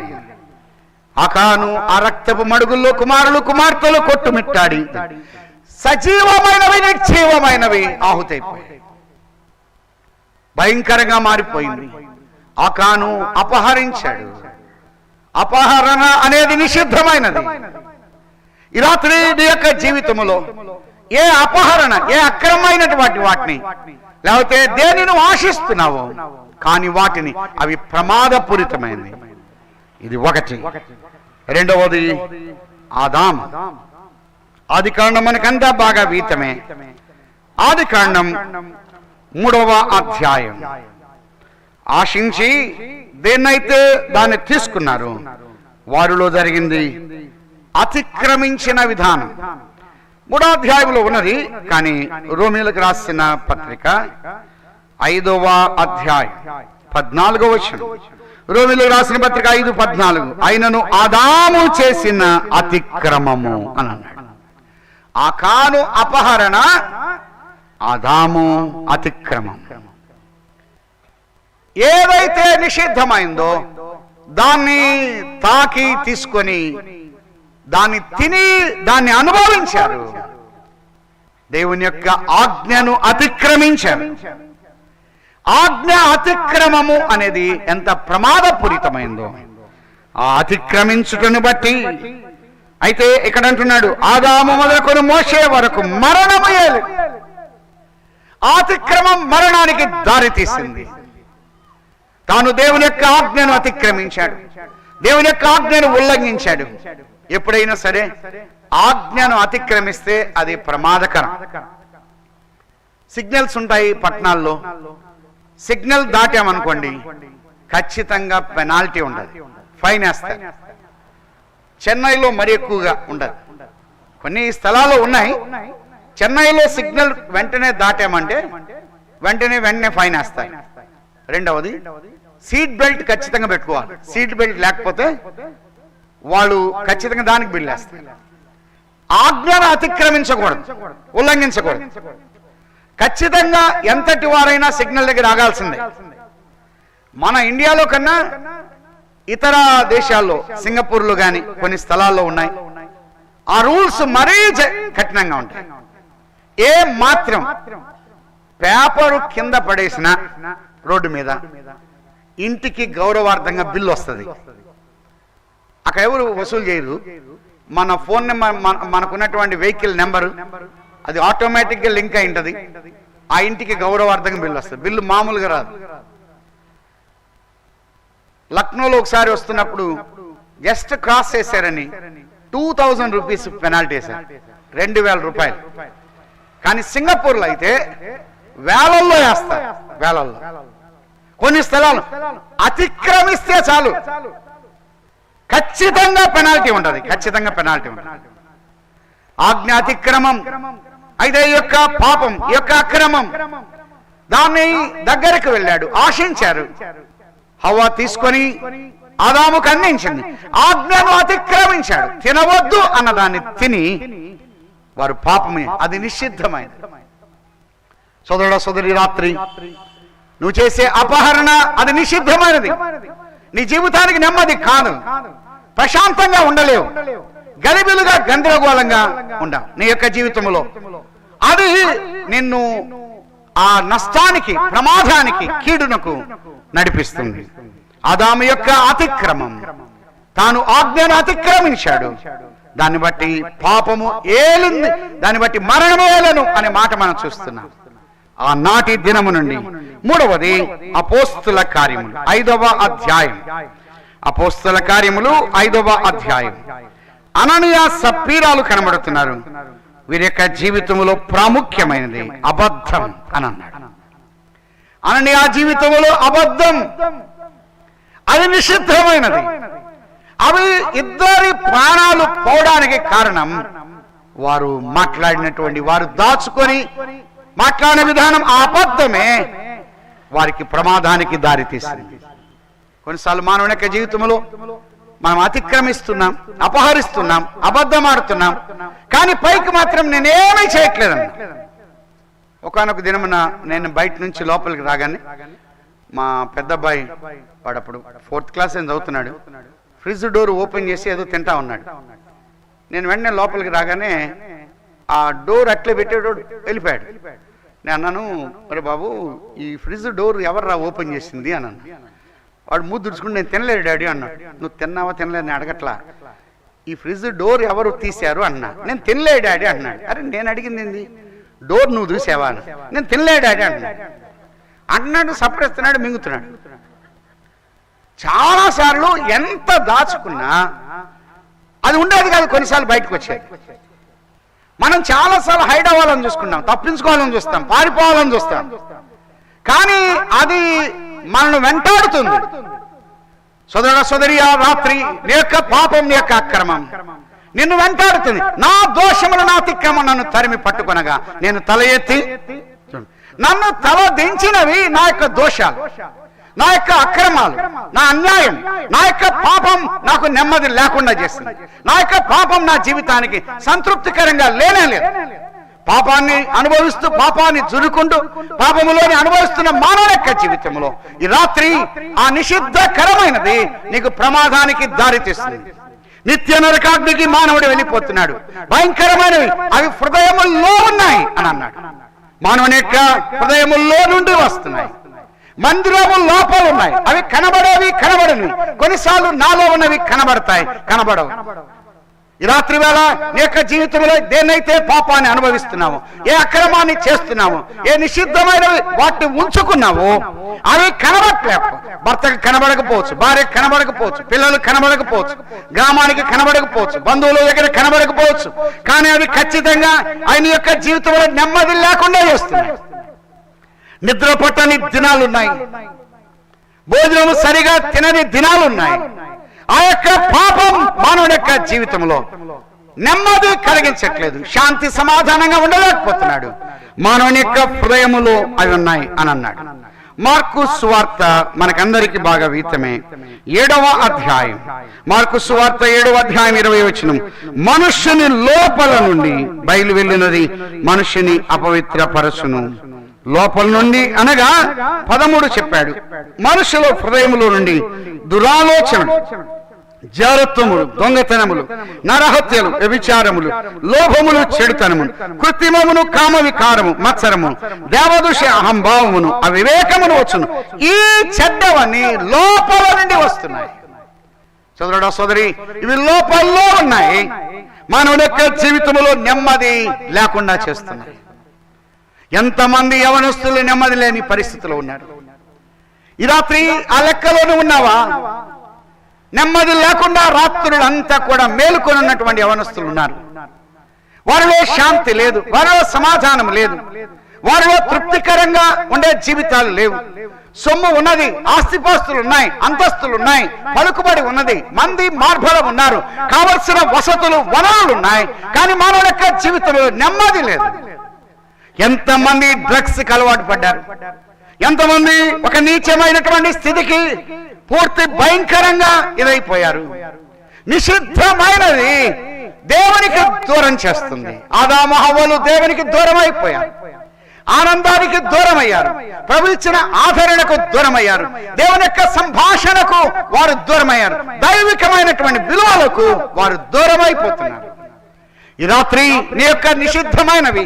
ఆకాను ఆ రక్తపు మడుగుల్లో కుమారులు, కుమార్తెలు కొట్టుమిట్టాడి సజీవమైనవి, నిర్జీవమైనవి ఆహుతైపోయాయి. భయంకరంగా మారిపోయింది. ఆకాను అపహరించాడు. అపహరణ అనేది నిషిద్ధమైనది. ఈ రాత్రి నీ యొక్క జీవితంలో ఏ అపహరణ, ఏ అక్రమైనటువంటి వాటిని, లేకపోతే దేనిని ఆశిస్తున్నావో కానీ వాటిని, అవి ప్రమాదపూరితమైనవి. ఇది ఒకటి. రెండవది ఆదాము. ఆది కాండం మనకంతా బాగా వీతమే. ఆది కాండం 3వ అధ్యాయం. ఆశించి దేన్నైతే దాన్ని తీసుకున్నారు, వారిలో జరిగింది అతిక్రమించిన విధానం. 3వ అధ్యాయంలో ఉన్నది. కానీ రోమీయులకు రాసిన పత్రిక 5వ అధ్యాయం 14వ వచనం. రోమీయులకు రాసిన పత్రిక 5:14. ఆయనను ఆదాము చేసిన అతిక్రమము అని అన్నాడు. ఆకాను అపహరణ, ఆదాము అతిక్రమం. ఏదైతే నిషిద్ధమైందో దాన్ని తాకి తీసుకొని దాన్ని తిని దాన్ని అనుభవించారు. దేవుని యొక్క ఆజ్ఞను అతిక్రమించారు. ఆజ్ఞ అతిక్రమము అనేది ఎంత ప్రమాదపూరితమైందో ఆ అతిక్రమించుటను బట్టి. అయితే ఇక్కడ అంటున్నాడు, ఆదాము మొదలుకొని మోషే వరకు మరణము ఏలు. అతిక్రమం మరణానికి దారి తీసింది. తాను దేవుని యొక్క ఆజ్ఞను అతిక్రమించాడు, దేవుని యొక్క ఆజ్ఞను ఉల్లంఘించాడు. ఎప్పుడైనా సరే ఆజ్ఞను అతిక్రమిస్తే అది ప్రమాదకరం. సిగ్నల్స్ ఉంటాయి పట్టణాల్లో, సిగ్నల్ దాటామనుకోండి ఖచ్చితంగా పెనాల్టీ ఉండదు, ఫైన్ వేస్తారు. చెన్నైలో మరి ఎక్కువగా ఉండదు, కొన్ని స్థలాల్లో ఉన్నాయి. చెన్నైలో సిగ్నల్ వెంటనే దాటామంటే వెంటనే ఫైన్ వేస్తారు. రెండవది సీట్ బెల్ట్ ఖచ్చితంగా పెట్టుకోవాలి. సీట్ బెల్ట్ లేకపోతే వాళ్ళు ఖచ్చితంగా దానికి బిల్లు వేస్తారు. ఆజ్ఞను అతిక్రమించకూడదు, ఉల్లంఘించకూడదు. ఖచ్చితంగా ఎంతటి వారైనా సిగ్నల్ దగ్గర ఆగాల్సిందే. మన ఇండియాలో కన్నా ఇతర దేశాల్లో, సింగపూర్లో కానీ కొన్ని స్థలాల్లో ఉన్నాయి, ఆ రూల్స్ మరీ కఠినంగా ఉంటాయి. ఏ మాత్రం పేపరు కింద పడేసిన రోడ్డు మీద ఇంటికి గౌరవార్థంగా బిల్లు వస్తుంది. అక్కడ ఎవరు వసూలు చేయరు. మన ఫోన్ నెంబర్, మనకున్నటువంటి వెహికల్ నెంబరు అది ఆటోమేటిక్గా లింక్ అయి ఉంటుంది. ఆ ఇంటికి గౌరవార్థంగా బిల్లు వస్తుంది. బిల్లు మామూలుగా రాదు. లక్నోలో ఒకసారి వస్తున్నప్పుడు జస్ట్ క్రాస్ చేశారని 2000 రూపీస్ పెనాల్టీ వేశారు, 2000 రూపాయలు. కానీ సింగపూర్లో అయితే వేలల్లో వేస్తారు, వేలల్లో. కొన్ని స్థలాలు అతిక్రమిస్తే చాలు ఖచ్చితంగా పెనాల్టీ ఉంటుంది, ఖచ్చితంగా పెనాల్టీ ఉంటుంది. ఆజ్ఞ అతిక్రమం అయితే ఈ యొక్క పాపం, ఈ యొక్క అక్రమం, దాన్ని దగ్గరకు వెళ్ళాడు, ఆశించారు. హవ్వ తీసుకొని ఆదాముకు అందించింది. ఆజ్ఞను అతిక్రమించాడు, తినవద్దు అన్నదాన్ని తిని వారు పాపమే, అది నిషిద్ధమైనది. సోదరుడా సోదరి, రాత్రి నువ్వు చేసే అపహరణ అది నిషిద్ధమైనది. నీ జీవితానికి నెమ్మది కాదు, ప్రశాంతంగా ఉండలేవు, గలిబిలుగా గందరగోళంగా ఉండవు నీ యొక్క జీవితంలో. అది నిన్ను ఆ నష్టానికి, ప్రమాదానికి, కీడునకు నడిపిస్తుంది. ఆదాము యొక్క అతిక్రమం, తాను ఆజ్ఞను అతిక్రమించాడు, దాన్ని బట్టి పాపము ఏలింది, దాన్ని బట్టి మరణము ఏలను అనే మాట మనం చూస్తున్నాం. ఆనాటి దినము నుండి మూడవది అపోస్తుల కార్యములు 5వ అధ్యాయం. అపోస్తుల కార్యములు 5వ అధ్యాయం. అననీయ సప్పీరాలు కనబడుతున్నారు. వీరి యొక్క జీవితంలో ప్రాముఖ్యమైనది అబద్ధం అని అన్నాడు. అననీయ జీవితంలో అబద్ధం అది నిషిద్ధమైనది. అవి ఇద్దరి ప్రాణాలు పోవడానికి కారణం వారు మాట్లాడినటువంటి, వారు దాచుకొని మాట్లాడిన విధానం, ఆ అబద్ధమే వారికి ప్రమాదానికి దారితీసింది. కొన్నిసార్లు మానవుని యొక్క జీవితంలో మనం అతిక్రమిస్తున్నాం, అపహరిస్తున్నాం, అబద్ధం ఆడుతున్నాం, కానీ పైకి మాత్రం నేనేమీ చేయట్లేదన్న. ఒకనొక దినమున నేను బయట నుంచి లోపలికి రాగానే మా పెద్ద అబ్బాయి, వాడు అప్పుడు 4th క్లాస్ అని చదువుతున్నాడు, ఫ్రిడ్జ్ డోర్ ఓపెన్ చేసి ఏదో తింటా ఉన్నాడు. నేను వెంటనే లోపలికి రాగానే ఆ డోర్ అట్లే పెట్టాడు, వెళ్ళిపోయాడు. నేను అన్నాను, అరే బాబు, ఈ ఫ్రిడ్జ్ డోర్ ఎవర్రా ఓపెన్ చేసింది అని అన్నా. వాడు మూడు దుడుచుకుని, నేను తినలేదు డాడీ అన్నాడు. నువ్వు తిన్నావా తినలేదు నేను అడగట్లా, ఈ ఫ్రిడ్జ్ డోర్ ఎవరు తీశారు అన్నా. నేను తినలే డాడీ అన్నాడు. అరే నేను అడిగింది ఏంది, డోర్ నువ్వు చూసావా అని. నేను తినలే డాడీ అన్నాడు. సపరేస్తున్నాడు, మింగుతున్నాడు. చాలాసార్లు ఎంత దాచుకున్నా అది ఉండేది కాదు, కొన్నిసార్లు బయటకు వచ్చేది. మనం చాలాసార్లు హైడ్ అవ్వాలని చూసుకున్నాం, తప్పించుకోవాలని చూస్తాం, పారిపోవాలని చూస్తాం, కానీ అది మనల్ని వెంటాడుతుంది. సోదర సోదరి, ఆ రాత్రి నీ యొక్క పాపం, నీ యొక్క అక్రమం నిన్ను వెంటాడుతుంది. నా దోషములు, నా అతిక్రమం నన్ను తరిమి పట్టుకొనగా నేను తల ఎత్తి, నన్ను తల దించినవి నా యొక్క దోషాలు, నా యొక్క అక్రమాలు, నా అన్యాయం, నా యొక్క పాపం నాకు నెమ్మది లేకుండా చేస్తుంది. నా యొక్క పాపం నా జీవితానికి సంతృప్తికరంగా లేనే లేదు. పాపాన్ని అనుభవిస్తూ పాపాన్ని జురుకుంటూ పాపములోని అనుభవిస్తున్న మానవ యొక్క జీవితంలో ఈ రాత్రి ఆ నిషిద్ధకరమైనది నీకు ప్రమాదానికి దారితీస్తుంది. నిత్య నరకాగ్నికి మానవుడు వెళ్ళిపోతున్నాడు. భయంకరమైనవి అవి హృదయముల్లో ఉన్నాయి అని అన్నాడు. మానవుని యొక్క హృదయముల్లో నుండి వస్తున్నాయి. మందిరము లోపల ఉన్నాయి, అవి కనబడేవి కనబడనివి. కొన్నిసార్లు నాలో ఉన్నవి కనబడతాయి, కనబడవు. ఈ రాత్రి వేళ నీ యొక్క జీవితంలో దేన్నైతే పాపాన్ని అనుభవిస్తున్నావు, ఏ అక్రమాన్ని చేస్తున్నావు, ఏ నిషిద్ధమైనవి వాటిని ఉంచుకున్నావు, అవి కనబడలేవు. భర్తకు కనబడకపోవచ్చు, భార్యకు కనబడకపోవచ్చు, పిల్లలు కనబడకపోవచ్చు, గ్రామానికి కనబడకపోవచ్చు, బంధువుల దగ్గర కనబడకపోవచ్చు. కానీ అవి ఖచ్చితంగా ఆయన యొక్క జీవితంలో నెమ్మది లేకుండా చేస్తున్నాయి. నిద్ర పట్టని దినాలున్నాయి, భోజనం సరిగా తినని దినాలున్నాయి. ఆ యొక్క పాపం మానవుడి యొక్క జీవితంలో నెమ్మది కలిగించట్లేదు, శాంతి సమాధానంగా ఉండలేకపోతున్నాడు. మానవుని యొక్క హృదయములో అవి ఉన్నాయి అని అన్నాడు. మార్కు సువార్త మనకందరికి బాగా వీతమే. 7వ అధ్యాయం, మార్కు సువార్త 7వ అధ్యాయం 20వ వచనం. మనుష్యుని లోపల నుండి బయలు వెళ్ళినది మనుష్యుని అపవిత్రపరచును. లోపల నుండి అనగా 13 చెప్పాడు. మనుషుల హృదయములో నుండి దురాలోచనలు, జారత్వములు, దొంగతనములు, నరహత్యలు, వ్యభిచారములు, లోభములు, చెడుతనములు, కృత్రిమమును, కామ వికారము, మత్సరము, దేవదూష అహంభావమును, అవివేకమును వచ్చును. ఈ చెడ్డవన్నీ లోపల నుండి వస్తున్నాయి. సోదరుడా సోదరి, ఇవి లోపల్లో ఉన్నాయి. మానవుని యొక్క జీవితంలో నెమ్మది లేకుండా చేస్తున్నాయి. ఎంతమంది యవనస్తులు నెమ్మది లేని పరిస్థితిలో ఉన్నారు. ఈ రాత్రి ఆ లెక్కలోనే ఉన్నావా? నెమ్మది లేకుండా రాత్రులంతా కూడా మేలుకొని ఉన్నటువంటి యవనస్తులు ఉన్నారు. వారిలో శాంతి లేదు, వారిలో సమాధానం లేదు, వారిలో తృప్తికరంగా ఉండే జీవితాలు లేవు. సొమ్ము ఉన్నది, ఆస్తిపాస్తులు ఉన్నాయి, అంతస్తులు ఉన్నాయి, పలుకుబడి ఉన్నది, మంది మార్బలం ఉన్నారు, కావలసిన వసతులు వనరులు ఉన్నాయి. కానీ మానవ యొక్క జీవితంలో నెమ్మది లేదు. ఎంతమంది డ్రగ్స్ కి అలవాటు పడ్డారు, ఎంతమంది ఒక నీచమైనటువంటి స్థితికి పూర్తి భయంకరంగా ఇదైపోయారు. నిషిద్ధమైనది దేవునికి దూరం చేస్తుంది. ఆదాము హవ్వలు దేవునికి దూరం అయిపోయారు, ఆనందానికి దూరం అయ్యారు, ప్రభు ఇచ్చిన ఆదరణకు దూరం అయ్యారు, దేవుని యొక్క సంభాషణకు వారు దూరం అయ్యారు, దైవికమైనటువంటి విలువలకు వారు దూరం అయిపోతున్నారు. ఈ రాత్రి నీ యొక్క నిషిద్ధమైనవి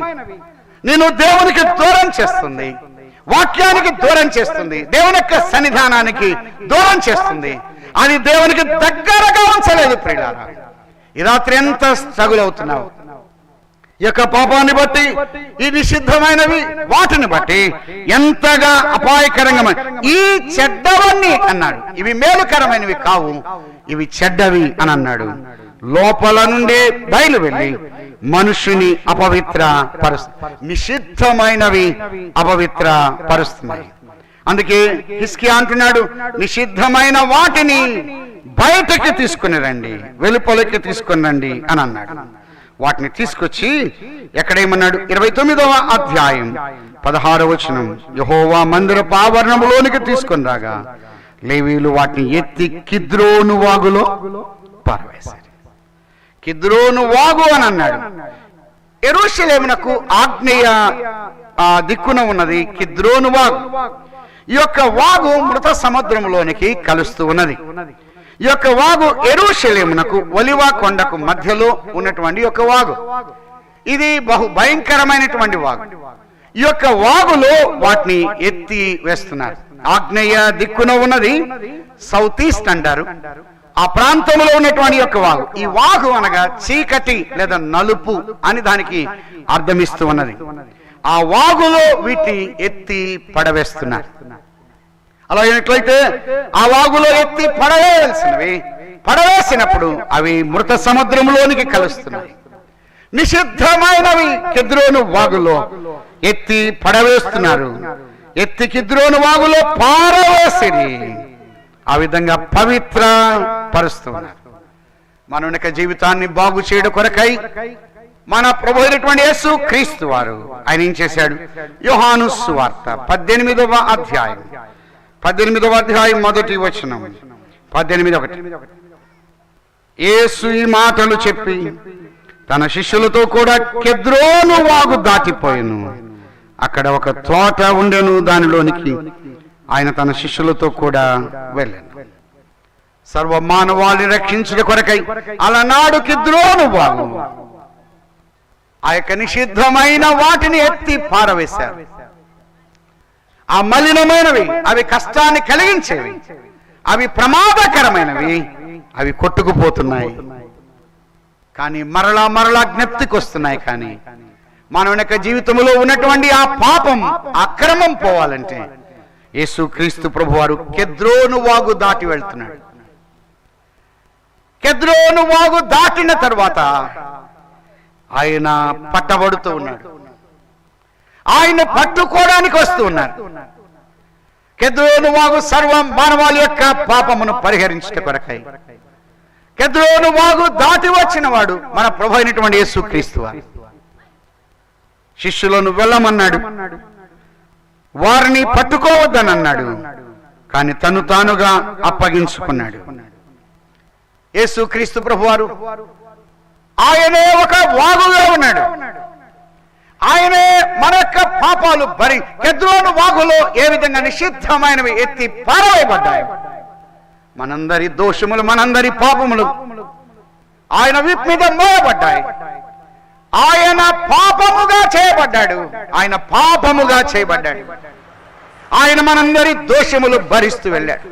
నేను దేవునికి దూరం చేస్తుంది, వాక్యానికి దూరం చేస్తుంది, దేవుని యొక్క సన్నిధానానికి దూరం చేస్తుంది. అది దేవునికి దగ్గరగా ఉంచలేదు. ప్రియులారా, ఈ రాత్రి ఎంత స్ట్రగుల్ అవుతున్నావు ఈ యొక్క పాపాన్ని బట్టి, ఈ నిషిద్ధమైనవి వాటిని బట్టి ఎంతగా అపాయకరంగా. ఈ చెడ్డవన్నీ అన్నాడు, ఇవి మేలుకరమైనవి కావు, ఇవి చెడ్డవి అని అన్నాడు. లోపల నుండే బయలు వెళ్ళి మనుషుని అపవిత్ర పరుస్తుంది. నిషిద్ధమైనవి అపవిత్ర పరుస్తున్నాయి. అందుకే హిజ్కియా అంటున్నాడు, నిషిద్ధమైన వాటిని బయటకి తీసుకుని రండి, వెలుపలకి తీసుకుని రండి అని అన్నాడు. వాటిని తీసుకొచ్చి ఎక్కడేమన్నాడు? 29వ అధ్యాయం 16వ వచనం. యెహోవా మందిరపు ఆవరణములోనికి తీసుకొని రాగా లేవీయులు వాటిని ఎత్తి కిద్రోను వాగులో పారవేశారు. కిద్రోను వాగు అని అన్నాడు. యెరూషలేమునకు ఆగ్నేయ దిక్కున ఉన్నది కిద్రోను వాగు. ఈ యొక్క వాగు మృత సముద్రంలోనికి కలుస్తూ ఉన్నది. ఈ యొక్క వాగు యెరూషలేమునకు ఒలివ కొండకు మధ్యలో ఉన్నటువంటి యొక్క వాగు. ఇది బహు భయంకరమైనటువంటి వాగు. ఈ యొక్క వాగులో వాటిని ఎత్తి వేస్తున్నారు. ఆగ్నేయ దిక్కున ఉన్నది సౌత్ ఈస్ట్ అంటారు, ఆ ప్రాంతంలో ఉన్నటువంటి యొక్క వాగు. ఈ వాగు అనగా చీకటి లేదా నలుపు అని దానికి అర్థమిస్తూ ఉన్నది. ఆ వాగులో వీటిని ఎత్తి పడవేస్తున్నారు. అలా అయినట్లయితే ఆ వాగులో ఎత్తి పడవేయాల్సినవి పడవేసినప్పుడు అవి మృత సముద్రంలోనికి కలుస్తున్నాయి. నిషిద్ధమైనవి కిద్రోను వాగులో ఎత్తి పడవేస్తున్నారు. ఎత్తి కిద్రోను వాగులో పారవేసిరి. ఆ విధంగా పవిత్ర పరుస్తున్నారు. మన యొక్క జీవితాన్ని బాగు చేయడం కొరకై మన ప్రభు అయినటువంటి యేసు క్రీస్తు వారు ఆయన ఏం చేశాడు? యోహాను సువార్త 18వ అధ్యాయం 18వ అధ్యాయం మొదటి వచనం 18:1. యేసు ఈ మాటలు చెప్పి తన శిష్యులతో కూడా కెద్రోను వాగు దాటిపోయాను. అక్కడ ఒక తోట ఉండెను, దానిలోనికి ఆయన తన శిష్యులతో కూడా వెళ్ళాను. సర్వ మానవాళిని రక్షించుట కొరకై అలనాడు కెద్రోను వాగు ఆ యొక్క నిషిద్ధమైన వాటిని ఎత్తి పారవేశారు. ఆ మలినమైనవి, అవి కష్టాన్ని కలిగించేవి, అవి ప్రమాదకరమైనవి, అవి కొట్టుకుపోతున్నాయి. కానీ మరలా మరలా జ్ఞప్తికి వస్తున్నాయి. కానీ మన యొక్క జీవితంలో ఉన్నటువంటి ఆ పాపం, అక్రమం పోవాలంటే యేసుక్రీస్తు ప్రభువారు కెద్రోను వాగు దాటి వెళ్తున్నాడు. కెద్రోను వాగు దాటిన తర్వాత ఆయన పట్టబడుతూ ఉన్నాడు. ఆయన పట్టుకోవడానికి వస్తూ ఉన్నారు. కెద్రోను వాగు సర్వ మానవాళి యొక్క పాపమును పరిహరించుట కొరకై కెద్రోను వాగు దాటి వచ్చిన వాడు మన ప్రభు అయినటువంటి యేసుక్రీస్తు వారు. శిష్యులను వెళ్ళమన్నాడు, వారిని పట్టుకోవద్దని అన్నాడు. కానీ తను తానుగా అప్పగించుకున్నాడు. యేసుక్రీస్తు ప్రభువారు ఆయనే ఒక వాగుగా ఉన్నాడు. ఆయనే మన యొక్క పాపాలు కెద్రోను వాగులో ఏ విధంగా నిషిద్ధమైనవి ఎత్తి పారవేయబడ్డాయి. మనందరి దోషములు, మనందరి పాపములు ఆయన వీపు మీద మోయబడ్డాయి. ఆయన పాపముగా చేయబడ్డాడు. ఆయన పాపముగా చేయబడ్డాడు. ఆయన మనందరి దోషములు భరిస్తూ వెళ్ళాడు.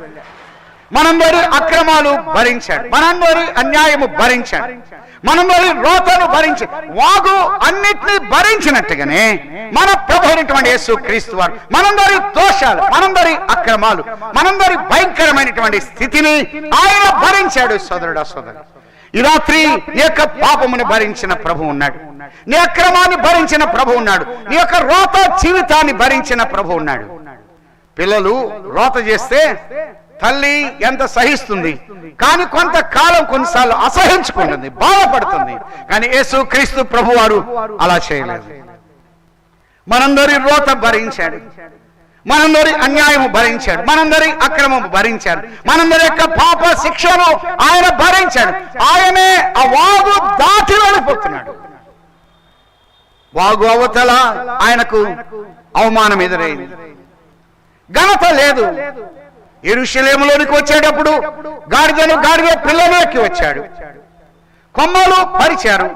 మనందరి అక్రమాలు భరించాడు. మనందరి అన్యాయము భరించాడు. మనందరి రోతను భరించాడు. వాగు అన్నిటినీ భరించినట్టుగానే మన ప్రభు అయినటువంటి యేసుక్రీస్తు వారు మనందరి దోషాలు, మనందరి అక్రమాలు, మనందరి భయంకరమైనటువంటి స్థితిని ఆయన భరించాడు. సోదరుడా, సోదరు, ఈ రాత్రి నీ యొక్క పాపముని భరించిన ప్రభు ఉన్నాడు. నీ అక్రమాన్ని భరించిన ప్రభు ఉన్నాడు. నీ యొక్క రోత జీవితాన్ని భరించిన ప్రభు ఉన్నాడు. పిల్లలు రోత చేస్తే తల్లి ఎంత సహిస్తుంది, కానీ కొంతకాలం కొన్నిసార్లు అసహించుకుంటుంది, బాధపడుతుంది. కానీ యేసుక్రీస్తు ప్రభువారు అలా చేయలేదు. మనందరి రోత భరించాడు. మనందరి అన్యాయము భరించాడు. మనందరి అక్రమము భరించాడు. మనందరి యొక్క పాప శిక్షను ఆయన భరించాడు. ఆయనే ఆ వాగు దాటి వెళ్ళిపోతున్నాడు. వాగు అవతల ఆయనకు అవమానం ఎదురైంది. ఘనత లేదు. యెరూషలేములోనికి వచ్చేటప్పుడు గాడిద పిల్లను ఎక్కి వచ్చాడు. కొమ్మలు పరిచారు,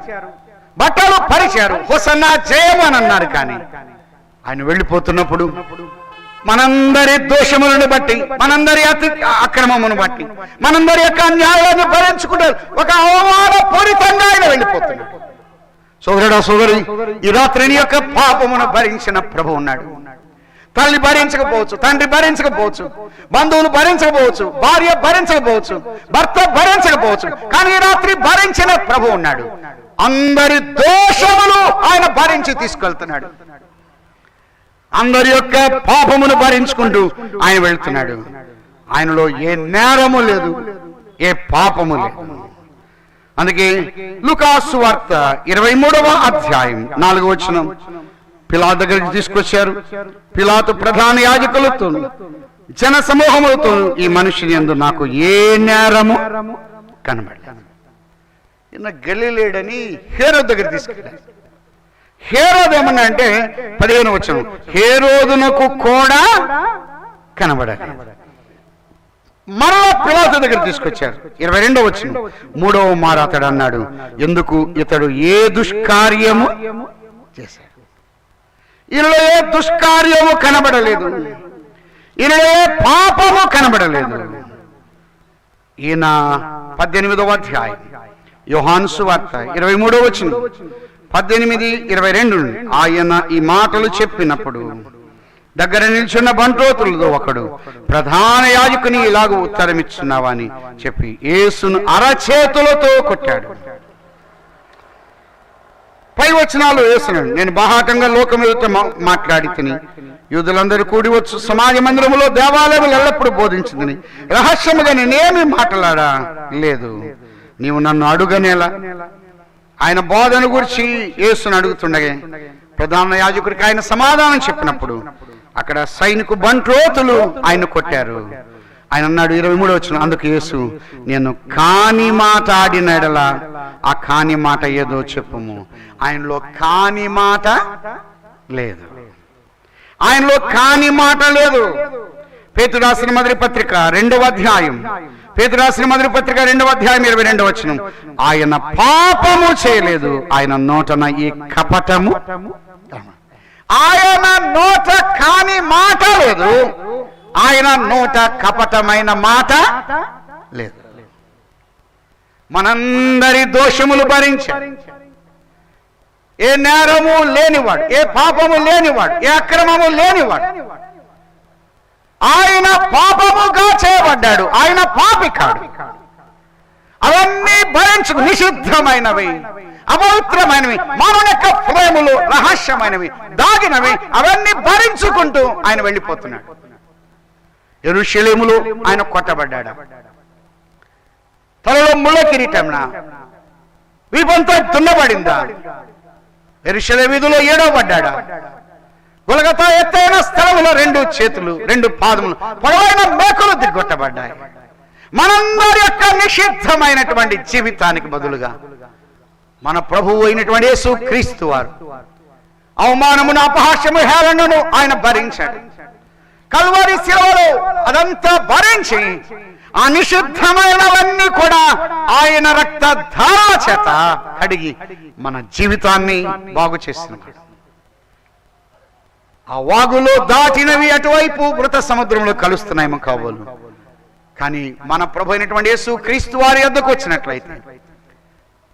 బట్టలు పరిచారు, హోసన్నా జయము అని అన్నారు. కానీ ఆయన వెళ్ళిపోతున్నప్పుడు మనందరి దోషములను బట్టి, మనందరి అక్రమమును బట్టి, మనందరి యొక్క అన్యాయాన్ని భరించుకుంటారు. ఒక అవమానపూరితంగా ఆయన వెళ్ళిపోతున్నాడు. సోదరుడా, సోదరి, ఈ రాత్రి నీ యొక్క పాపమును భరించిన ప్రభు ఉన్నాడు. తల్లి భరించకపోవచ్చు, తండ్రి భరించకపోవచ్చు, బంధువులు భరించకపోవచ్చు, భార్య భరించకపోవచ్చు, భర్త భరించకపోవచ్చు, కానీ ఈ రాత్రి భరించిన ప్రభు ఉన్నాడు. అందరి దోషములు ఆయన భరించి తీసుకెళ్తున్నాడు. అందరి యొక్క పాపమును భరించుకుంటూ ఆయన వెళ్తున్నాడు. ఆయనలో ఏ నేరము లేదు, ఏ పాపము లేదు. అందుకే లూకాసు వార్త 23వ అధ్యాయం 4వ వచనం, పిలాతు దగ్గరికి తీసుకొచ్చారు. పిలాతు ప్రధాన యాజకులతో, జన సమూహములతో, ఈ మనిషిని యందు నాకు ఏ నేరము కనబడలేదు. ఈయన గలిలేడని హేరోదు దగ్గర తీసుకెళ్ళారు. హేరోదు ఏమన్నా అంటే 15వ వచనం, హేరోదునకు కూడా కనబడలేదు. మరలా పిలాతు దగ్గర తీసుకొచ్చారు. 22వ వచనం, 3వ మారు అతడు అన్నాడు, ఎందుకు ఇతడు ఏ దుష్కార్యము చేశాడు? ఈయనలో ఏ దుష్కార్యము కనబడలేదు, ఈయనలో ఏ పాపము కనబడలేదు. ఈయన 18వ అధ్యాయం యోహాను సువార్త 23వ వచనం 18-22, ఆయన ఈ మాటలు చెప్పినప్పుడు దగ్గర నిల్చున్న బంట్రోతులతో ఒకడు, ప్రధాన యాజకుని ఇలాగ ఉత్తరమిచ్చున్నావని చెప్పి యేసును అరచేతులతో కొట్టాడు. పై వచనాలు వేస్తున్నాడు, నేను బాహాటంగా లోకం ఎదుట మాట్లాడి తిని, యూదులందరూ కూడి వచ్చు సమాజ మందిరములో, దేవాలయములు ఎల్లప్పుడూ బోధించిందని రహస్యముగా నేనేమి మాట్లాడా లేదు. నీవు నన్ను అడుగనేలా? ఆయన బోధన గురించి యేసును అడుగుతుండగా ప్రధాన యాజకుడికి ఆయన సమాధానం చెప్పినప్పుడు అక్కడ సైనికు బంట్రోతులు ఆయన కొట్టారు. ఆయన అన్నాడు 23వ వచనం, అందుకు యేసు, నేను కాని మాట ఆడిన ఎడల ఆ కాని మాట ఏదో చెప్పుము. ఆయనలో కాని మాట లేదు, ఆయనలో కాని మాట లేదు. పేతురు రాసిన మొదటి పత్రిక 2వ అధ్యాయం, పేతురు రాసిన మొదటి పత్రిక 2వ అధ్యాయం 22వ వచనం, ఆయన పాపము చేయలేదు, ఆయన నోటన ఈ కపటము, ఆయన నోట కాని మాట లేదు, ఆయన నోట కపటమైన మాట లేదు. మనందరి దోషములు భరించాడు. ఏ నేరము లేనివాడు, ఏ పాపము లేనివాడు, ఏ అక్రమము లేనివాడు. ఆయన పాపముగా చేయబడ్డాడు, ఆయన పాపి కాడు. అవన్నీ భరించు, నిషిద్ధమైనవి, అపవిత్రమైనవి, మానవ యొక్క ప్రేమలు రహస్యమైనవి, దాగినవి, అవన్నీ భరించుకుంటూ ఆయన వెళ్ళిపోతున్నాడు. యెరూషలేములో ఆయన కొట్టబడ్డాడు. తలలో ముళ్ళ కిరీటంనా, వీపంతా దున్నబడిందా? యెరూషలేము వీధిలో ఏడవబడ్డాడా? గొలగతా ఎత్తైన స్థలములో 2 చేతులు 2 పాదములు పొడవైన మేకులు దిగ్గొట్టబడ్డాయి. మనందరి యొక్క నిషిద్ధమైనటువంటి జీవితానికి బదులుగా మన ప్రభువు అయినటువంటి యేసు క్రీస్తు వారు అవమానమును, అపహాస్యము, హేళనను ఆయన భరించాడు. కల్వరి శిలువలో అదంతా భరించి ఆ నిషిద్ధమైనవన్నీ కూడా ఆయన రక్తధార చేత కడిగి మన జీవితాన్ని బాగు చేస్తున్నాడు. ఆ వాగులో దాటినవి అటువైపు మృత సముద్రంలో కలుస్తున్నాయేమో కాబోలు. కానీ మన ప్రభు అయినటువంటి యేసు క్రీస్తు వారి యొద్దకు వచ్చినట్లయితే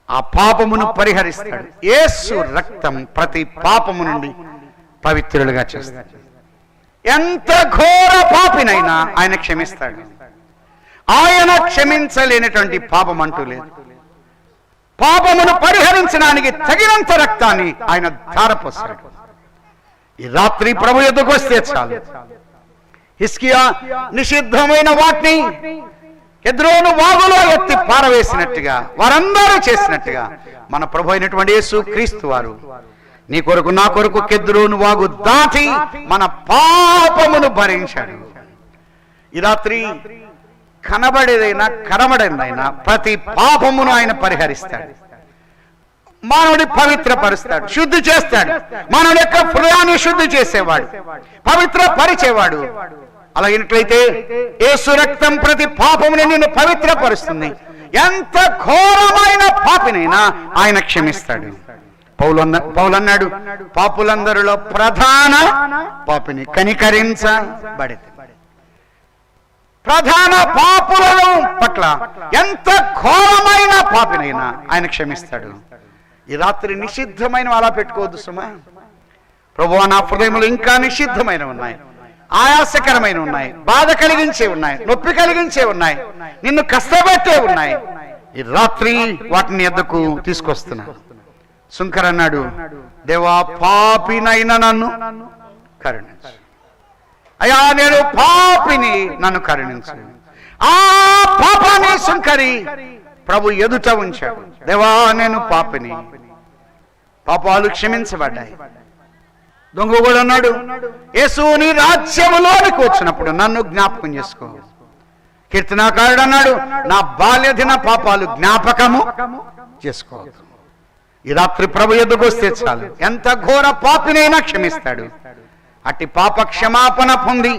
ఆ పాపమును పరిహరిస్తాడు. యేసు రక్తం ప్రతి పాపము నుండి పవిత్రులుగా చేస్తాడు. ఎంత ఘోర పాపినైనా ఆయన క్షమిస్తాడు. ఆయన క్షమించలేనటువంటి పాపం అంటూ లేదు. పాపమును పరిహరించడానికి తగినంత రక్తాన్ని ఆయన ధారపోస్తాడు. ఈ రాత్రి ప్రభు యొద్దకు వస్తే చాలు. హిజ్కియా నిషిద్ధమైన వాటిని కెద్రోను వాగులో ఎత్తి పారవేసినట్టుగా, వారందరూ చేసినట్టుగా మన ప్రభు అయినటువంటి యేసు క్రీస్తు వారు నీ కొరకు నా కొరకు కెద్రోను వాగు దాటి మన పాపమును భరించాడు. ఈ రాత్రి కనబడేదైనా కనబడేదైనా ప్రతి పాపమును ఆయన పరిహరిస్తాడు. మానవుడి పవిత్రపరుస్తాడు, శుద్ధి చేస్తాడు. మానవుడి యొక్క హృదయాన్ని శుద్ధి చేసేవాడు, పవిత్ర పరిచేవాడు. అలాగినట్లయితే యేసు రక్తం ప్రతి పాపముని నిన్ను పవిత్రపరుస్తుంది. ఎంత ఘోరమైన పాపినైనా ఆయన క్షమిస్తాడు. పౌలు అన్నాడు, పాపులందరిలో ప్రధాన పాపిని కనికరించబడితే. ప్రధాన పాపులను పట్ల ఎంత ఘోరమైన పాపినైనా ఆయన క్షమిస్తాడు. ఈ రాత్రి నిషిద్ధమైన అలా పెట్టుకోవద్దు సుమా. ప్రభువా, నా హృదయంలో ఇంకా నిషిద్ధమైన ఉన్నాయి, ఆయాసకరమైన ఉన్నాయి, బాధ కలిగించే ఉన్నాయి, నొప్పి కలిగించే ఉన్నాయి, నిన్ను కష్టపెట్టే ఉన్నాయి. ఈ రాత్రి వాటిని ఎద్దకు తీసుకొస్తున్నాను. సుంకర్ అన్నాడు, దేవా, పాపినైనా నన్ను కరుణించు. అయ్యా, నేను పాపిని, నన్ను కరుణించు. ఆ పాపాన్ని సుంకరి ప్రభు ఎదుట ఉంచాడు. దేవా, నేను పాపిని, పాపాలు క్షమించబడ్డాయి. దొంగ కూడా అన్నాడు, యేసు నీ రాజ్యములోనికి వచ్చినప్పుడు నన్ను జ్ఞాపకం చేసుకో. కీర్తనాకారుడు అన్నాడు, నా బాల్యదిన పాపాలు జ్ఞాపకము చేసుకో. ఈ రాత్రి ప్రభు ఎదుగు వస్తే చాలు, ఎంత ఘోర పాపినైనా క్షమిస్తాడు. అట్టి పాప క్షమాపణ పొంది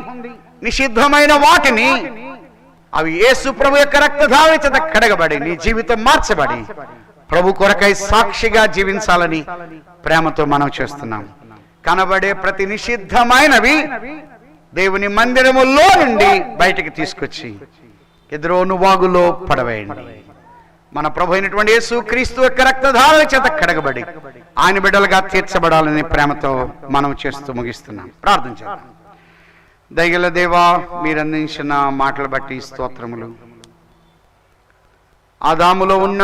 నిషిద్ధమైన వాటిని అవి యేసు ప్రభు యొక్క రక్తధార చేత కడగబడి నీ జీవితం మార్చబడి ప్రభు కొరకై సాక్షిగా జీవించాలని ప్రేమతో మనం చేస్తున్నాం. కనబడే ప్రతి నిషిద్ధమైనవి దేవుని మందిరములో నుండి బయటికి తీసుకొచ్చి కెద్రోను వాగులో పడవేయండి. మన ప్రభు అయినటువంటి యేసు క్రీస్తు యొక్క రక్తధార చేత కడగబడి ఆయన బిడ్డలుగా తీర్చబడాలని ప్రేమతో మనం చేస్తూ ముగిస్తున్నాం. ప్రార్థన చేద్దాం. దయగల దేవా, మీరు అందించిన మాటలు బట్టి స్తోత్రములు. ఆదాములో ఉన్న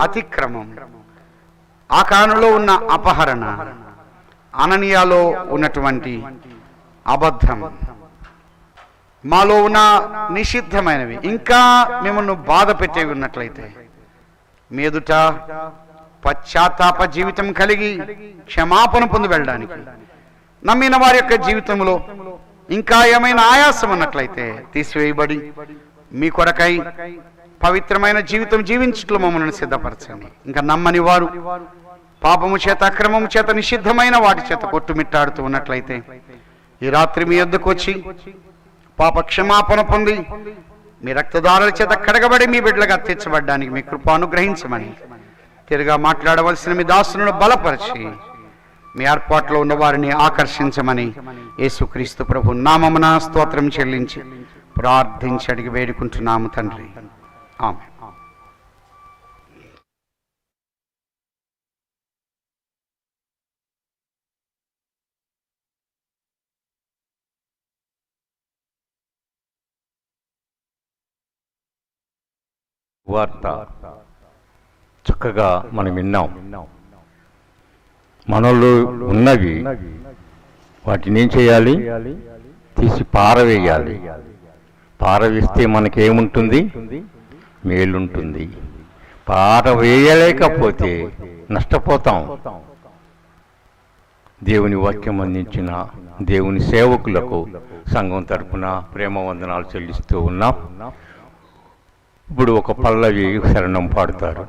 అతిక్రమం, ఆకానులో ఉన్న అపహరణ, అననీయాలో ఉన్నటువంటి అబద్ధం, మాలో ఉన్న నిషిద్ధమైనవి ఇంకా మిమ్మల్ని బాధ పెట్టేవి ఉన్నట్లయితే మీదుట పశ్చాత్తాప జీవితం కలిగి క్షమాపణ పొంది వెళ్ళడానికి, నమ్మిన వారి యొక్క జీవితంలో ఇంకా ఏమైనా ఆయాసం ఉన్నట్లయితే తీసివేయబడి మీ కొరకై పవిత్రమైన జీవితం జీవించట్లో మమ్మల్ని సిద్ధపరచండి. ఇంకా నమ్మని వారు పాపము చేత అక్రమము చేత నిషిద్ధమైన వాటి చేత కొట్టుమిట్టాడుతూ ఉన్నట్లయితే ఈ రాత్రి మీ యొద్దకు వచ్చి పాప క్షమాపణ పొంది మీ రక్తదారుల చేత కడగబడి మీ బిడ్డలుగా తీర్చబడ్డానికి మీ కృప అనుగ్రహించమని తిరిగా మాట్లాడవలసిన మీ దాసులను బలపరిచి మీ ఏర్పాట్లో ఉన్న వారిని ఆకర్షించమని యేసుక్రీస్తు ప్రభు నామమున స్తోత్రం చెల్లించి ప్రార్థించి అడిగి వేడుకుంటున్నాము తండ్రి. ఆమేన్. వార్త చక్కగా మనం విన్నాం. మనలో ఉన్నవి వాటిని ఏం చేయాలి? తీసి పారవేయాలి. పారవేస్తే మనకేముంటుంది? మేలుంటుంది. పారవేయలేకపోతే నష్టపోతాం. దేవుని వాక్యం అందించిన దేవుని సేవకులకు సంఘం తరపున ప్రేమ వందనాలు చెల్లిస్తూ ఉన్నాం. ఇప్పుడు ఒక పల్లవి శరణం పాడుతారు.